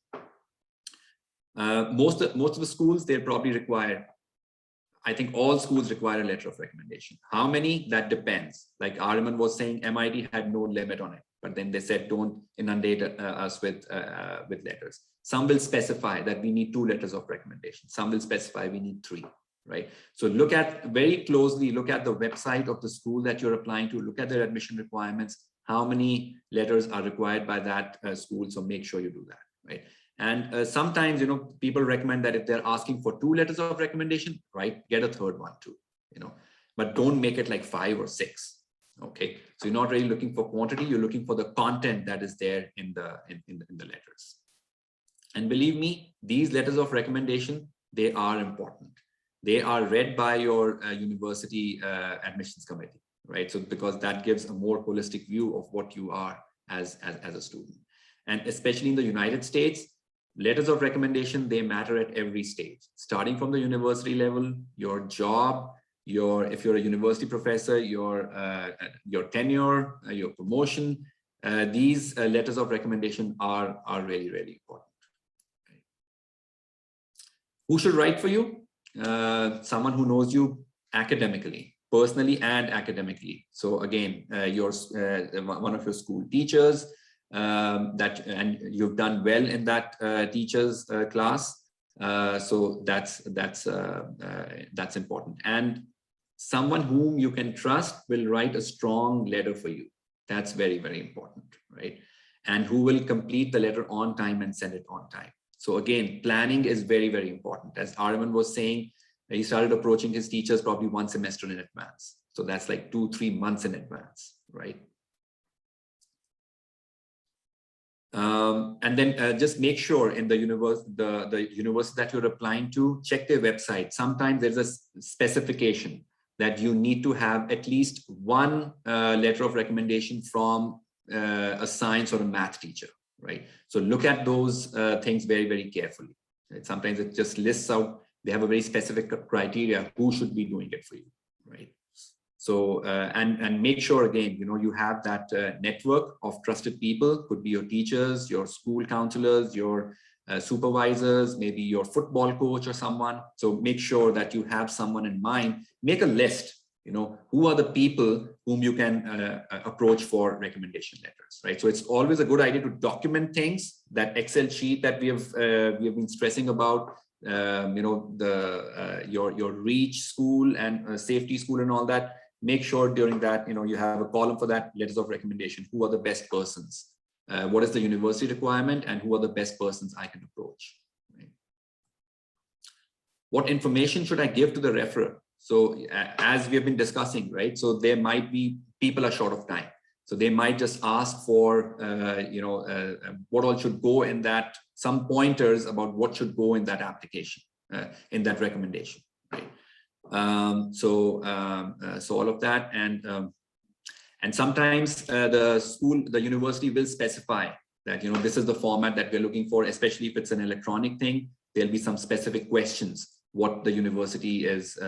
Most of the schools, they probably require, I think all schools require a letter of recommendation. How many? That depends. Like Ariman was saying, MIT had no limit on it. But then they said, don't inundate us with letters. Some will specify that we need 2 letters of recommendation. Some will specify we need 3, right? So look at very closely, look at the website of the school that you're applying to, look at their admission requirements, how many letters are required by that school. So make sure you do that, right? And sometimes, people recommend that if they're asking for 2 letters of recommendation, right, get a 3rd one too, but don't make it like 5 or 6. Okay, so you're not really looking for quantity, you're looking for the content that is there in the letters. And believe me, these letters of recommendation, they are important. They are read by your university admissions committee, right? So because that gives a more holistic view of what you are as a student. And especially in the United States, letters of recommendation, they matter at every stage, starting from the university level, your job, if you're a university professor, your tenure, your promotion, these letters of recommendation are really, really important. Who should write for you? Someone who knows you academically, personally and academically. So again, one of your school teachers and you've done well in that teacher's class. So that's important. And someone whom you can trust will write a strong letter for you. That's very, very important, right? And who will complete the letter on time and send it on time. So again, planning is very, very important. As Arvind was saying, he started approaching his teachers probably 1 semester in advance. So that's like 2-3 months in advance, right? And then just make sure in the university that you're applying to, check their website. Sometimes there's a specification that you need to have at least one letter of recommendation from a science or a math teacher, right? So look at those things very, very carefully. Right? Sometimes it just lists out, they have a very specific criteria, who should be doing it for you, right? So, and make sure again, you have that network of trusted people, could be your teachers, your school counselors, your supervisors, maybe your football coach or someone. So make sure that you have someone in mind, make a list, who are the people whom you can approach for recommendation letters, right? So it's always a good idea to document things. That Excel sheet that we have been stressing about, your reach school and safety school and all that. Make sure during that, you have a column for that, letters of recommendation. Who are the best persons? What is the university requirement, and who are the best persons I can approach? Right? What information should I give to the referrer? So as we have been discussing, right? So there might be, people are short of time. So they might just ask for, what all should go in that, some pointers about what should go in that application, in that recommendation, right? So all of that, and sometimes the university will specify that, this is the format that we're looking for, especially if it's an electronic thing. There'll be some specific questions what the university is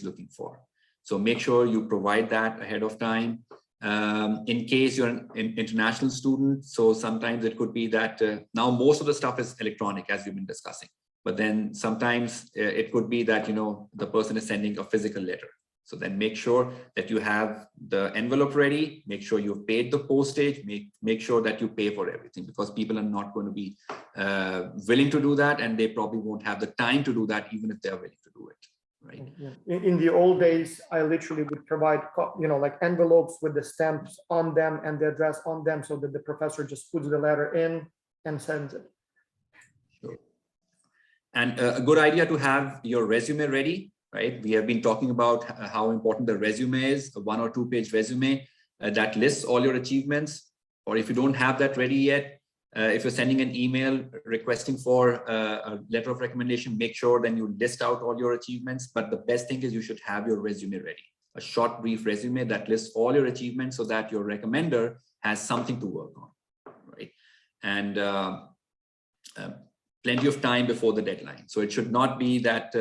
looking for. So make sure you provide that ahead of time. In case you're an international student, so sometimes it could be that now most of the stuff is electronic, as we've been discussing. But then sometimes it could be that, the person is sending a physical letter. So then make sure that you have the envelope ready, make sure you've paid the postage, make sure that you pay for everything, because people are not going to be willing to do that, and they probably won't have the time to do that, even if they're willing to do it. Right. In the old days, I literally would provide, like envelopes with the stamps on them and the address on them, so that the professor just puts the letter in and sends it. Sure. And a good idea to have your resume ready, right? We have been talking about how important the resume is, a 1 or 2 page resume that lists all your achievements. Or if you don't have that ready yet, if you're sending an email requesting for a letter of recommendation, make sure then you list out all your achievements. But the best thing is you should have your resume ready, a short, brief resume that lists all your achievements, so that your recommender has something to work on, right? And plenty of time before the deadline. So it should not be that,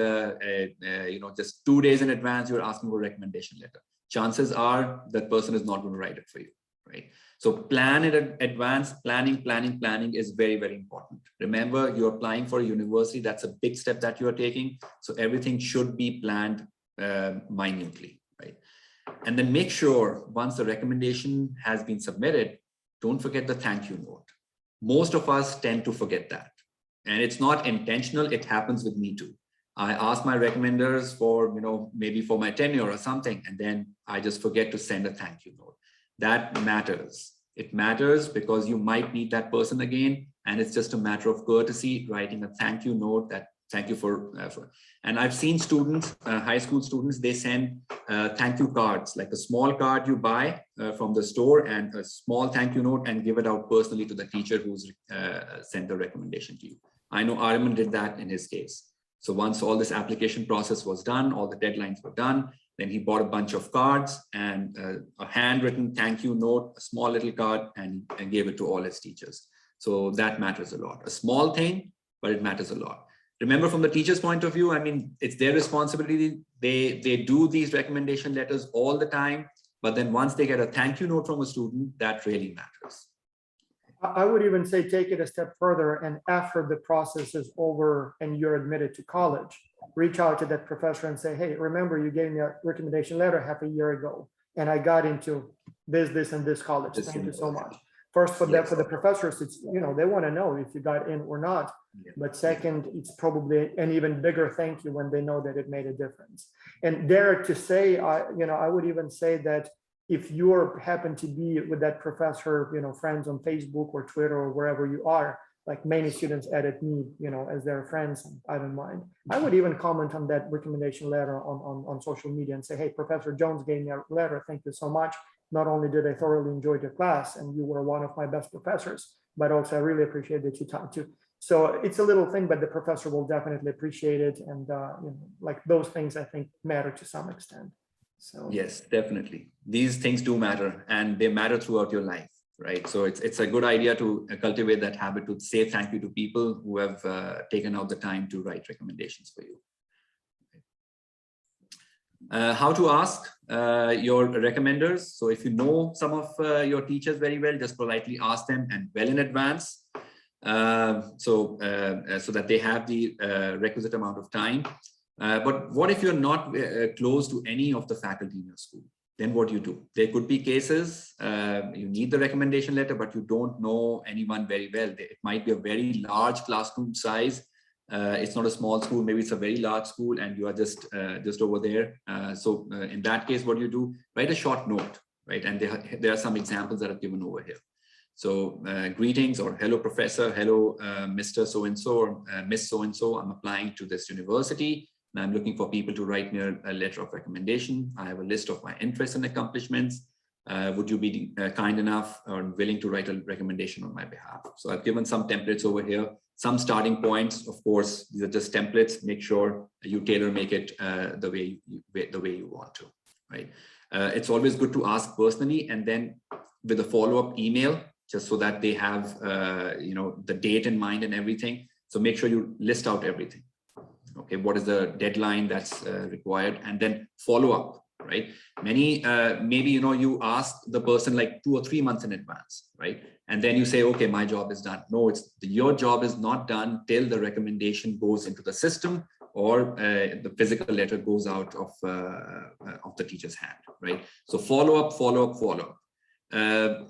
just 2 days in advance, you're asking for a recommendation letter. Chances are that person is not going to write it for you, right? So plan in advance. Planning is very, very important. Remember, you're applying for a university. That's a big step that you are taking. So everything should be planned minutely, right? And then make sure once the recommendation has been submitted, don't forget the thank you note. Most of us tend to forget that. And it's not intentional. It happens with me too. I ask my recommenders for, maybe for my tenure or something, and then I just forget to send a thank you note. That matters. It matters because you might meet that person again, and it's just a matter of courtesy, writing a thank you note that thank you for. And I've seen students, high school students, they send thank you cards, like a small card you buy from the store, and a small thank you note, and give it out personally to the teacher who's sent the recommendation to you. I know Arvind did that in his case. So once all this application process was done, all the deadlines were done, then he bought a bunch of cards and a handwritten thank you note, a small little card, and gave it to all his teachers. So that matters a lot. A small thing, but it matters a lot. remember from the teacher's point of view, I mean, it's their responsibility. They do these recommendation letters all the time, but then once they get a thank you note from a student, that really matters. I would even say take it a step further, and after the process is over and you're admitted to college, reach out to that professor and say, hey, remember you gave me a recommendation letter half a year ago, and I got into this, and this college. Thank you so much. First, for that, for the professors, it's, they want to know if you got in or not. But second, it's probably an even bigger thank you when they know that it made a difference. And dare to say, I would even say that if you happen to be with that professor, friends on Facebook or Twitter or wherever you are, like many students edit me, as their friends, I don't mind. I would even comment on that recommendation letter on social media and say, hey, Professor Jones gave me a letter. Thank you so much. Not only did I thoroughly enjoy the class and you were one of my best professors, but also I really appreciate that you talked to. So it's a little thing, but the professor will definitely appreciate it. And like those things, I think, matter to some extent. So yes, definitely. These things do matter, and they matter throughout your life, right? So it's a good idea to cultivate that habit to say thank you to people who have taken out the time to write recommendations for you. How to ask your recommenders. So if you know some of your teachers very well, just politely ask them, and well in advance, so that they have the requisite amount of time. But what if you're not close to any of the faculty in your school? Then what do you do? There could be cases you need the recommendation letter, but you don't know anyone very well. It might be a very large classroom size. It's not a small school, maybe it's a very large school and you are just over there. So in that case, what do you do? Write a short note, right? And there are some examples that I've given over here. So greetings, or hello professor, hello Mr. So-and-so, or Miss So-and-so, I'm applying to this university and I'm looking for people to write me a letter of recommendation. I have a list of my interests and accomplishments. Would you be kind enough or willing to write a recommendation on my behalf? So I've given some templates over here, some starting points. Of course, these are just templates. Make sure you tailor make it the way you want to, right? It's always good to ask personally, and then with a follow-up email, just so that they have the date in mind and everything. So make sure you list out everything. Okay, what is the deadline that's required, and then follow up, right? Many maybe you ask the person like 2 or 3 months in advance, right? And then you say, okay, my job is done. No, your job is not done till the recommendation goes into the system, or the physical letter goes out of the teacher's hand, right? So follow up.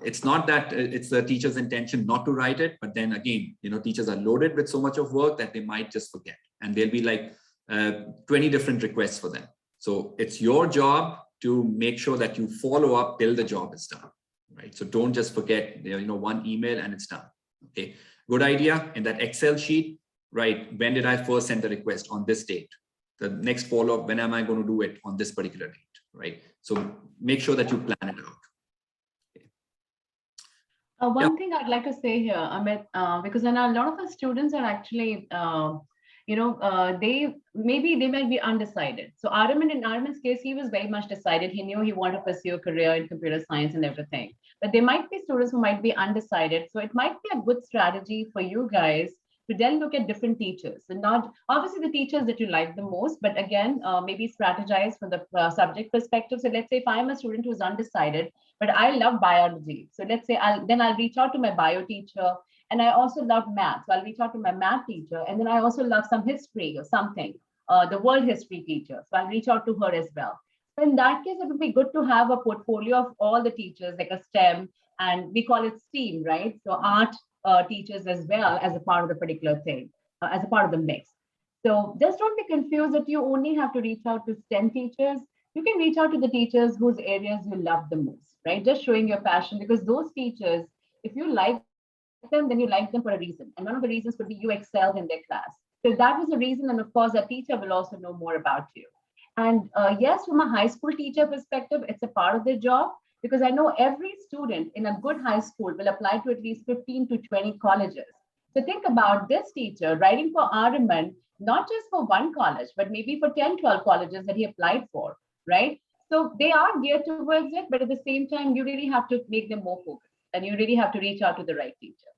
It's not that it's the teacher's intention not to write it, but then again, teachers are loaded with so much of work that they might just forget, and there'll be like 20 different requests for them. So it's your job to make sure that you follow up till the job is done, right? So don't just forget, one email and it's done. Okay, good idea. In that Excel sheet, right? When did I first send the request? On this date. The next follow-up, when am I going to do it? On this particular date, right? So make sure that you plan it out. One thing I'd like to say here, Amit, because I know a lot of the students are actually, they might be undecided. So in Armin's case, he was very much decided. He knew he wanted to pursue a career in computer science and everything. But there might be students who might be undecided. So it might be a good strategy for you guys to then look at different teachers, and not obviously the teachers that you like the most, but again, maybe strategize from the subject perspective. So let's say if I'm a student who's undecided, but I love biology. So let's say I'll reach out to my bio teacher, and I also love math. So I'll reach out to my math teacher, and then I also love some history or something, the world history teacher. So I'll reach out to her as well. So in that case, it would be good to have a portfolio of all the teachers, like a STEM, and we call it STEAM, right? So art teachers as well as a part of the particular thing, as a part of the mix. So just don't be confused that you only have to reach out to STEM teachers. You can reach out to the teachers whose areas you love the most, right? Just showing your passion, because those teachers, if you like them, then you like them for a reason. And one of the reasons could be you excelled in their class. So that was the reason. And of course, that teacher will also know more about you. And yes, from a high school teacher perspective, it's a part of their job, because I know every student in a good high school will apply to at least 15 to 20 colleges. So think about this teacher writing for Ariman, not just for one college, but maybe for 10, 12 colleges that he applied for, right? So they are geared towards it, but at the same time, you really have to make them more focused, and you really have to reach out to the right teacher.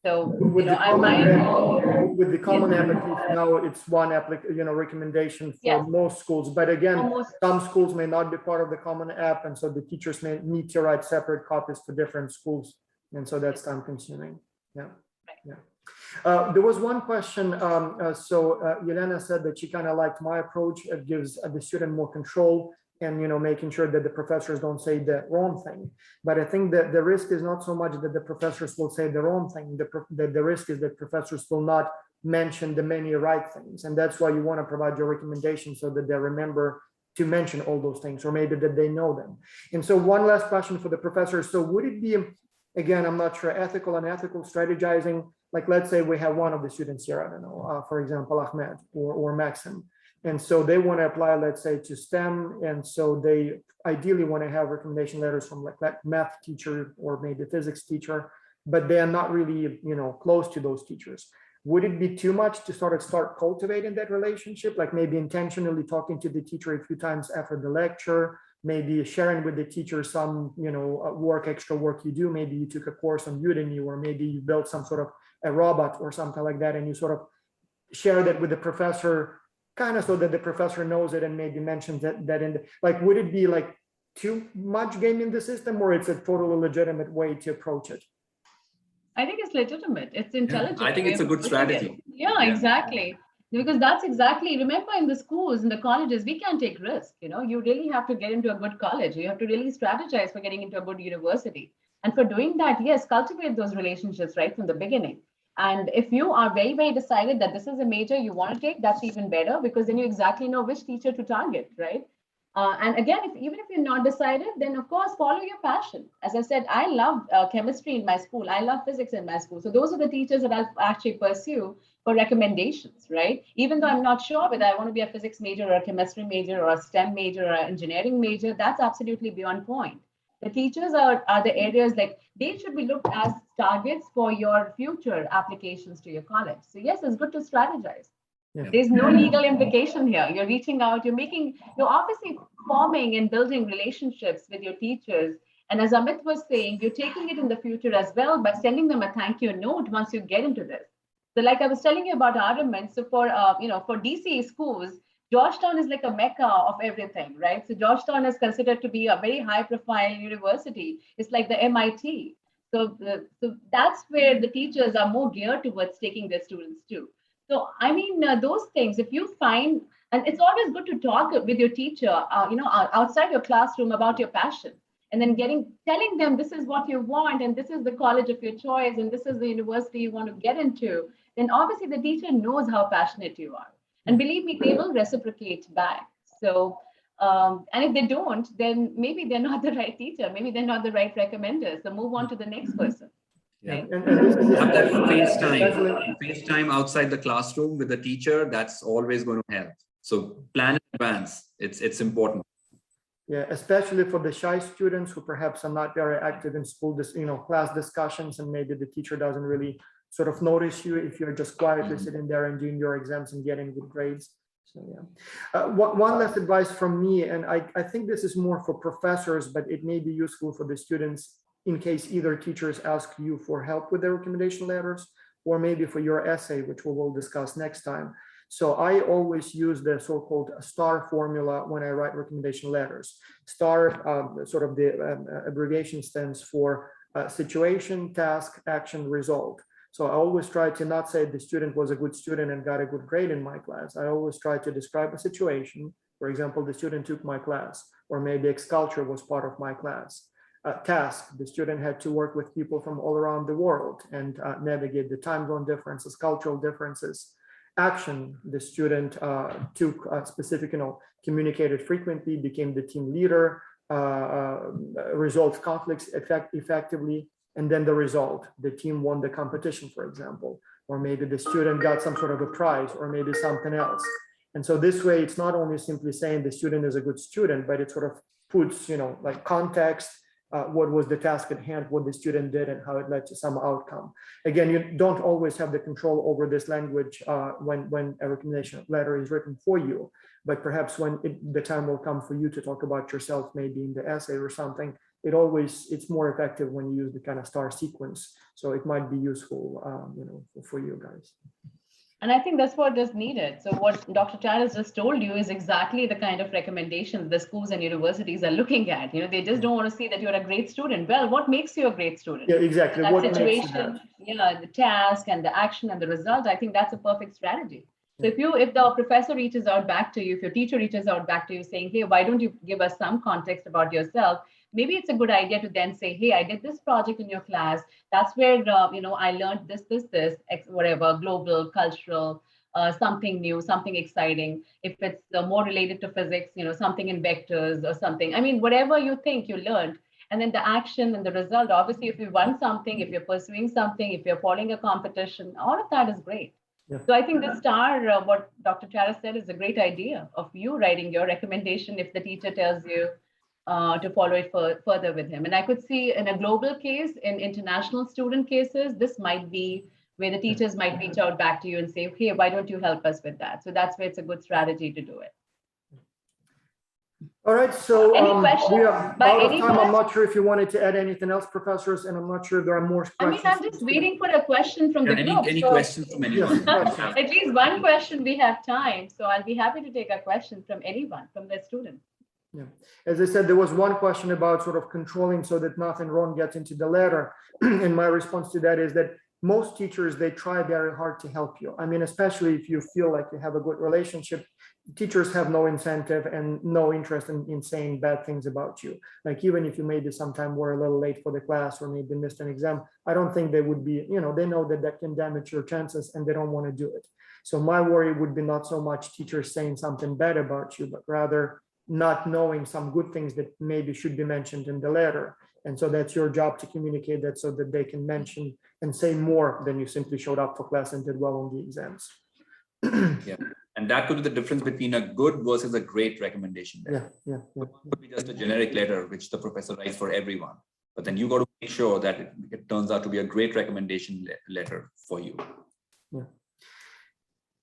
So, With the I common might. app, with the common app, at least now it's one recommendation for Yes. most schools. But again, Almost. some schools may not be part of the common app, and so the teachers may need to write separate copies for different schools, and so that's time consuming. Yeah, yeah. There was one question. Yelena said that she kind of liked my approach. It gives the student more control, and making sure that the professors don't say the wrong thing. But I think that the risk is not so much that the professors will say the wrong thing. The risk is that professors will not mention the many right things, and that's why you want to provide your recommendations so that they remember to mention all those things, or maybe that they know them. And so one last question for the professors. So would it be, again, I'm not sure, ethical and unethical strategizing? Like, let's say we have one of the students here, I don't know, for example, Ahmed or Maxim. And so they want to apply, let's say, to STEM. And so they ideally want to have recommendation letters from like that math teacher or maybe physics teacher, but they are not really, close to those teachers. Would it be too much to start cultivating that relationship? Like maybe intentionally talking to the teacher a few times after the lecture, maybe sharing with the teacher some, extra work you do. Maybe you took a course on Udemy, or maybe you built some sort of a robot or something like that, and you sort of share that with the professor, kind of so that the professor knows it and maybe mentions that in the, like, would it be like too much gaming the system, or it's a totally legitimate way to approach it? I think it's legitimate. It's intelligent. I think it's a good strategy. Yeah, exactly. Because that's exactly, remember, in the schools, in the colleges, we can't take risks. You really have to get into a good college. You have to really strategize for getting into a good university. And for doing that, yes, cultivate those relationships right from the beginning. And if you are very, very decided that this is a major you want to take, that's even better, because then you exactly know which teacher to target, right? And again, even if you're not decided, then of course, follow your passion. As I said, I love chemistry in my school. I love physics in my school. So those are the teachers that I'll actually pursue for recommendations, right? Even though I'm not sure whether I want to be a physics major or a chemistry major or a STEM major or an engineering major, that's absolutely beyond point. The teachers are the areas like they should be looked as targets for your future applications to your college. So yes, it's good to strategize. Yeah. There's no legal implication here. You're reaching out, you're obviously forming and building relationships with your teachers. And as Amit was saying, you're taking it in the future as well by sending them a thank you note once you get into this. So like I was telling you about Araman, so for DC schools, Georgetown is like a mecca of everything, right? So Georgetown is considered to be a very high profile university. It's like the MIT. So that's where the teachers are more geared towards taking their students to. So, I mean, those things, if you find, and it's always good to talk with your teacher, outside your classroom about your passion, and then telling them this is what you want, and this is the college of your choice, and this is the university you want to get into, then obviously the teacher knows how passionate you are. And believe me, they will reciprocate back. So, and if they don't, then maybe they're not the right teacher. Maybe they're not the right recommender. So move on to the next person. Yeah. Right? And this is Have that FaceTime outside the classroom with the teacher. That's always going to help. So plan in advance. It's important. Yeah, especially for the shy students who perhaps are not very active in school, class discussions, and maybe the teacher doesn't really sort of notice you if you're just quietly sitting there and doing your exams and getting good grades. So yeah, one last advice from me, and I think this is more for professors, but it may be useful for the students in case either teachers ask you for help with their recommendation letters, or maybe for your essay, which we will discuss next time. So I always use the so-called STAR formula when I write recommendation letters. STAR, sort of the abbreviation, stands for situation, task, action, result. So I always try to not say the student was a good student and got a good grade in my class. I always try to describe a situation. For example, the student took my class, or maybe X-Culture was part of my class. Task, the student had to work with people from all around the world and navigate the time zone differences, cultural differences. Action, the student took specific, communicated frequently, became the team leader, resolved conflicts effectively, and then the result, the team won the competition, for example, or maybe the student got some sort of a prize, or maybe something else. And so this way, it's not only simply saying the student is a good student, but it sort of puts, like context, what was the task at hand, what the student did, and how it led to some outcome. Again, you don't always have the control over this language when a recommendation letter is written for you, but perhaps when the time will come for you to talk about yourself, maybe in the essay or something, it's more effective when you use the kind of star sequence. So it might be useful, for you guys. And I think that's what is needed. So what Dr. Charis just told you is exactly the kind of recommendations the schools and universities are looking at. They just don't want to see that you're a great student. Well, what makes you a great student? Yeah, exactly. That What makes you situation, the task and the action and the result, I think that's a perfect strategy. So if the professor reaches out back to you, if your teacher reaches out back to you saying, hey, why don't you give us some context about yourself? Maybe it's a good idea to then say, hey, I did this project in your class. That's where, I learned this, whatever, global, cultural, something new, something exciting. If it's more related to physics, something in vectors or something. I mean, whatever you think you learned. And then the action and the result, obviously, if you won something, if you're pursuing something, if you're following a competition, all of that is great. Yeah. So I think the star, what Dr. Charis said, is a great idea of you writing your recommendation if the teacher tells you to follow it further with him. And I could see in a global case, in international student cases, this might be where the teachers might reach out back to you and say, hey, why don't you help us with that? So that's where it's a good strategy to do it. All right, so Any questions we are by out of time. anyone? I'm not sure if you wanted to add anything else, professors, and I'm not sure if there are more questions. I mean, I'm just waiting for a question from the group. Any So questions from anyone? Yes. at least one question we have time. So I'll be happy to take a question from anyone, from the student. Yeah, as I said, there was one question about sort of controlling so that nothing wrong gets into the letter. And my response to that is that most teachers, they try very hard to help you. I mean, especially if you feel like you have a good relationship, teachers have no incentive and no interest in saying bad things about you. Like, even if you maybe sometime were a little late for the class or maybe missed an exam, I don't think they would be, they know that that can damage your chances and they don't want to do it. So my worry would be not so much teachers saying something bad about you, but rather not knowing some good things that maybe should be mentioned in the letter. And so that's your job to communicate that so that they can mention and say more than you simply showed up for class and did well on the exams. Yeah, and that could be the difference between a good versus a great recommendation letter. Yeah. It could be just a generic letter which the professor writes for everyone, but then you got to make sure that it turns out to be a great recommendation letter for you. Yeah.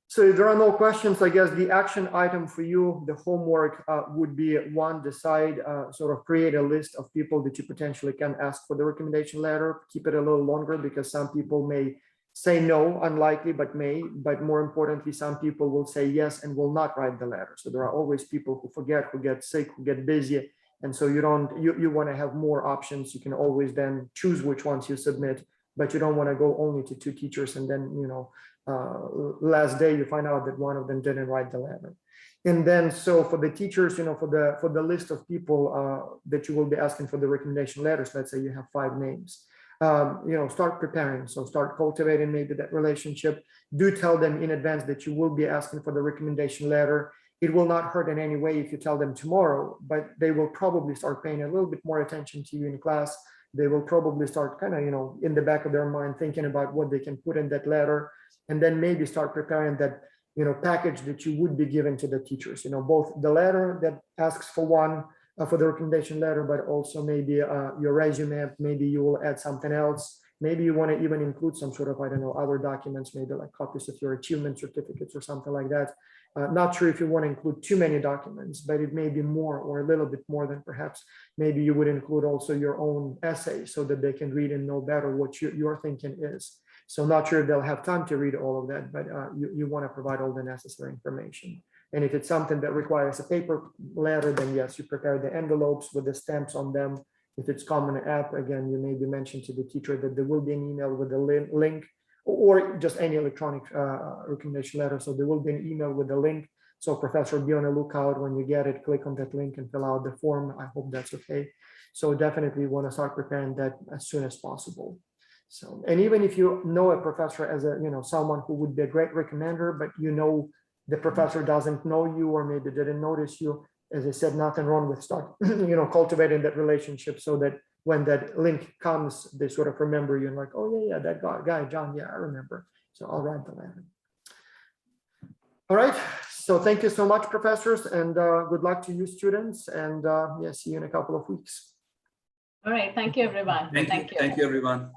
So if there are no questions, I guess the action item for you, the homework would be one, decide, sort of create a list of people that you potentially can ask for the recommendation letter. Keep it a little longer because some people may say no, unlikely, but may. But more importantly, some people will say yes and will not write the letter. So there are always people who forget, who get sick, who get busy. And so you want to have more options. You can always then choose which ones you submit, but you don't want to go only to 2 teachers and then, last day you find out that one of them didn't write the letter. And then, so for the teachers, for the list of people that you will be asking for the recommendation letters, let's say you have 5 names, start preparing. So start cultivating maybe that relationship. Do tell them in advance that you will be asking for the recommendation letter. It will not hurt in any way if you tell them tomorrow, but they will probably start paying a little bit more attention to you in class. They will probably start kind of, in the back of their mind thinking about what they can put in that letter, and then maybe start preparing that, package that you would be giving to the teachers, both the letter that asks for one, for the recommendation letter, but also maybe your resume, maybe you will add something else. Maybe you want to even include some sort of, I don't know, other documents, maybe like copies of your achievement certificates or something like that. Not sure if you want to include too many documents, but it may be more or a little bit more than perhaps maybe you would include also your own essay so that they can read and know better what your thinking is. So not sure if they'll have time to read all of that, but you want to provide all the necessary information. And if it's something that requires a paper letter, then yes, you prepare the envelopes with the stamps on them. If it's common app, again, you maybe mention to the teacher that there will be an email with a link, or just any electronic recommendation letter. So there will be an email with a link. So professor, be on the lookout when you get it, click on that link and fill out the form. I hope that's okay. So definitely want to start preparing that as soon as possible. So, and even if you know a professor as someone who would be a great recommender, but the professor doesn't know you or maybe didn't notice you, as I said, nothing wrong with start, cultivating that relationship so that when that link comes, they sort of remember you and like, oh yeah, that guy, John, yeah, I remember. So I'll write the letter. All right. So thank you so much, professors, and good luck to you students. And see you in a couple of weeks. All right. Thank you, everyone. Thank you, everyone.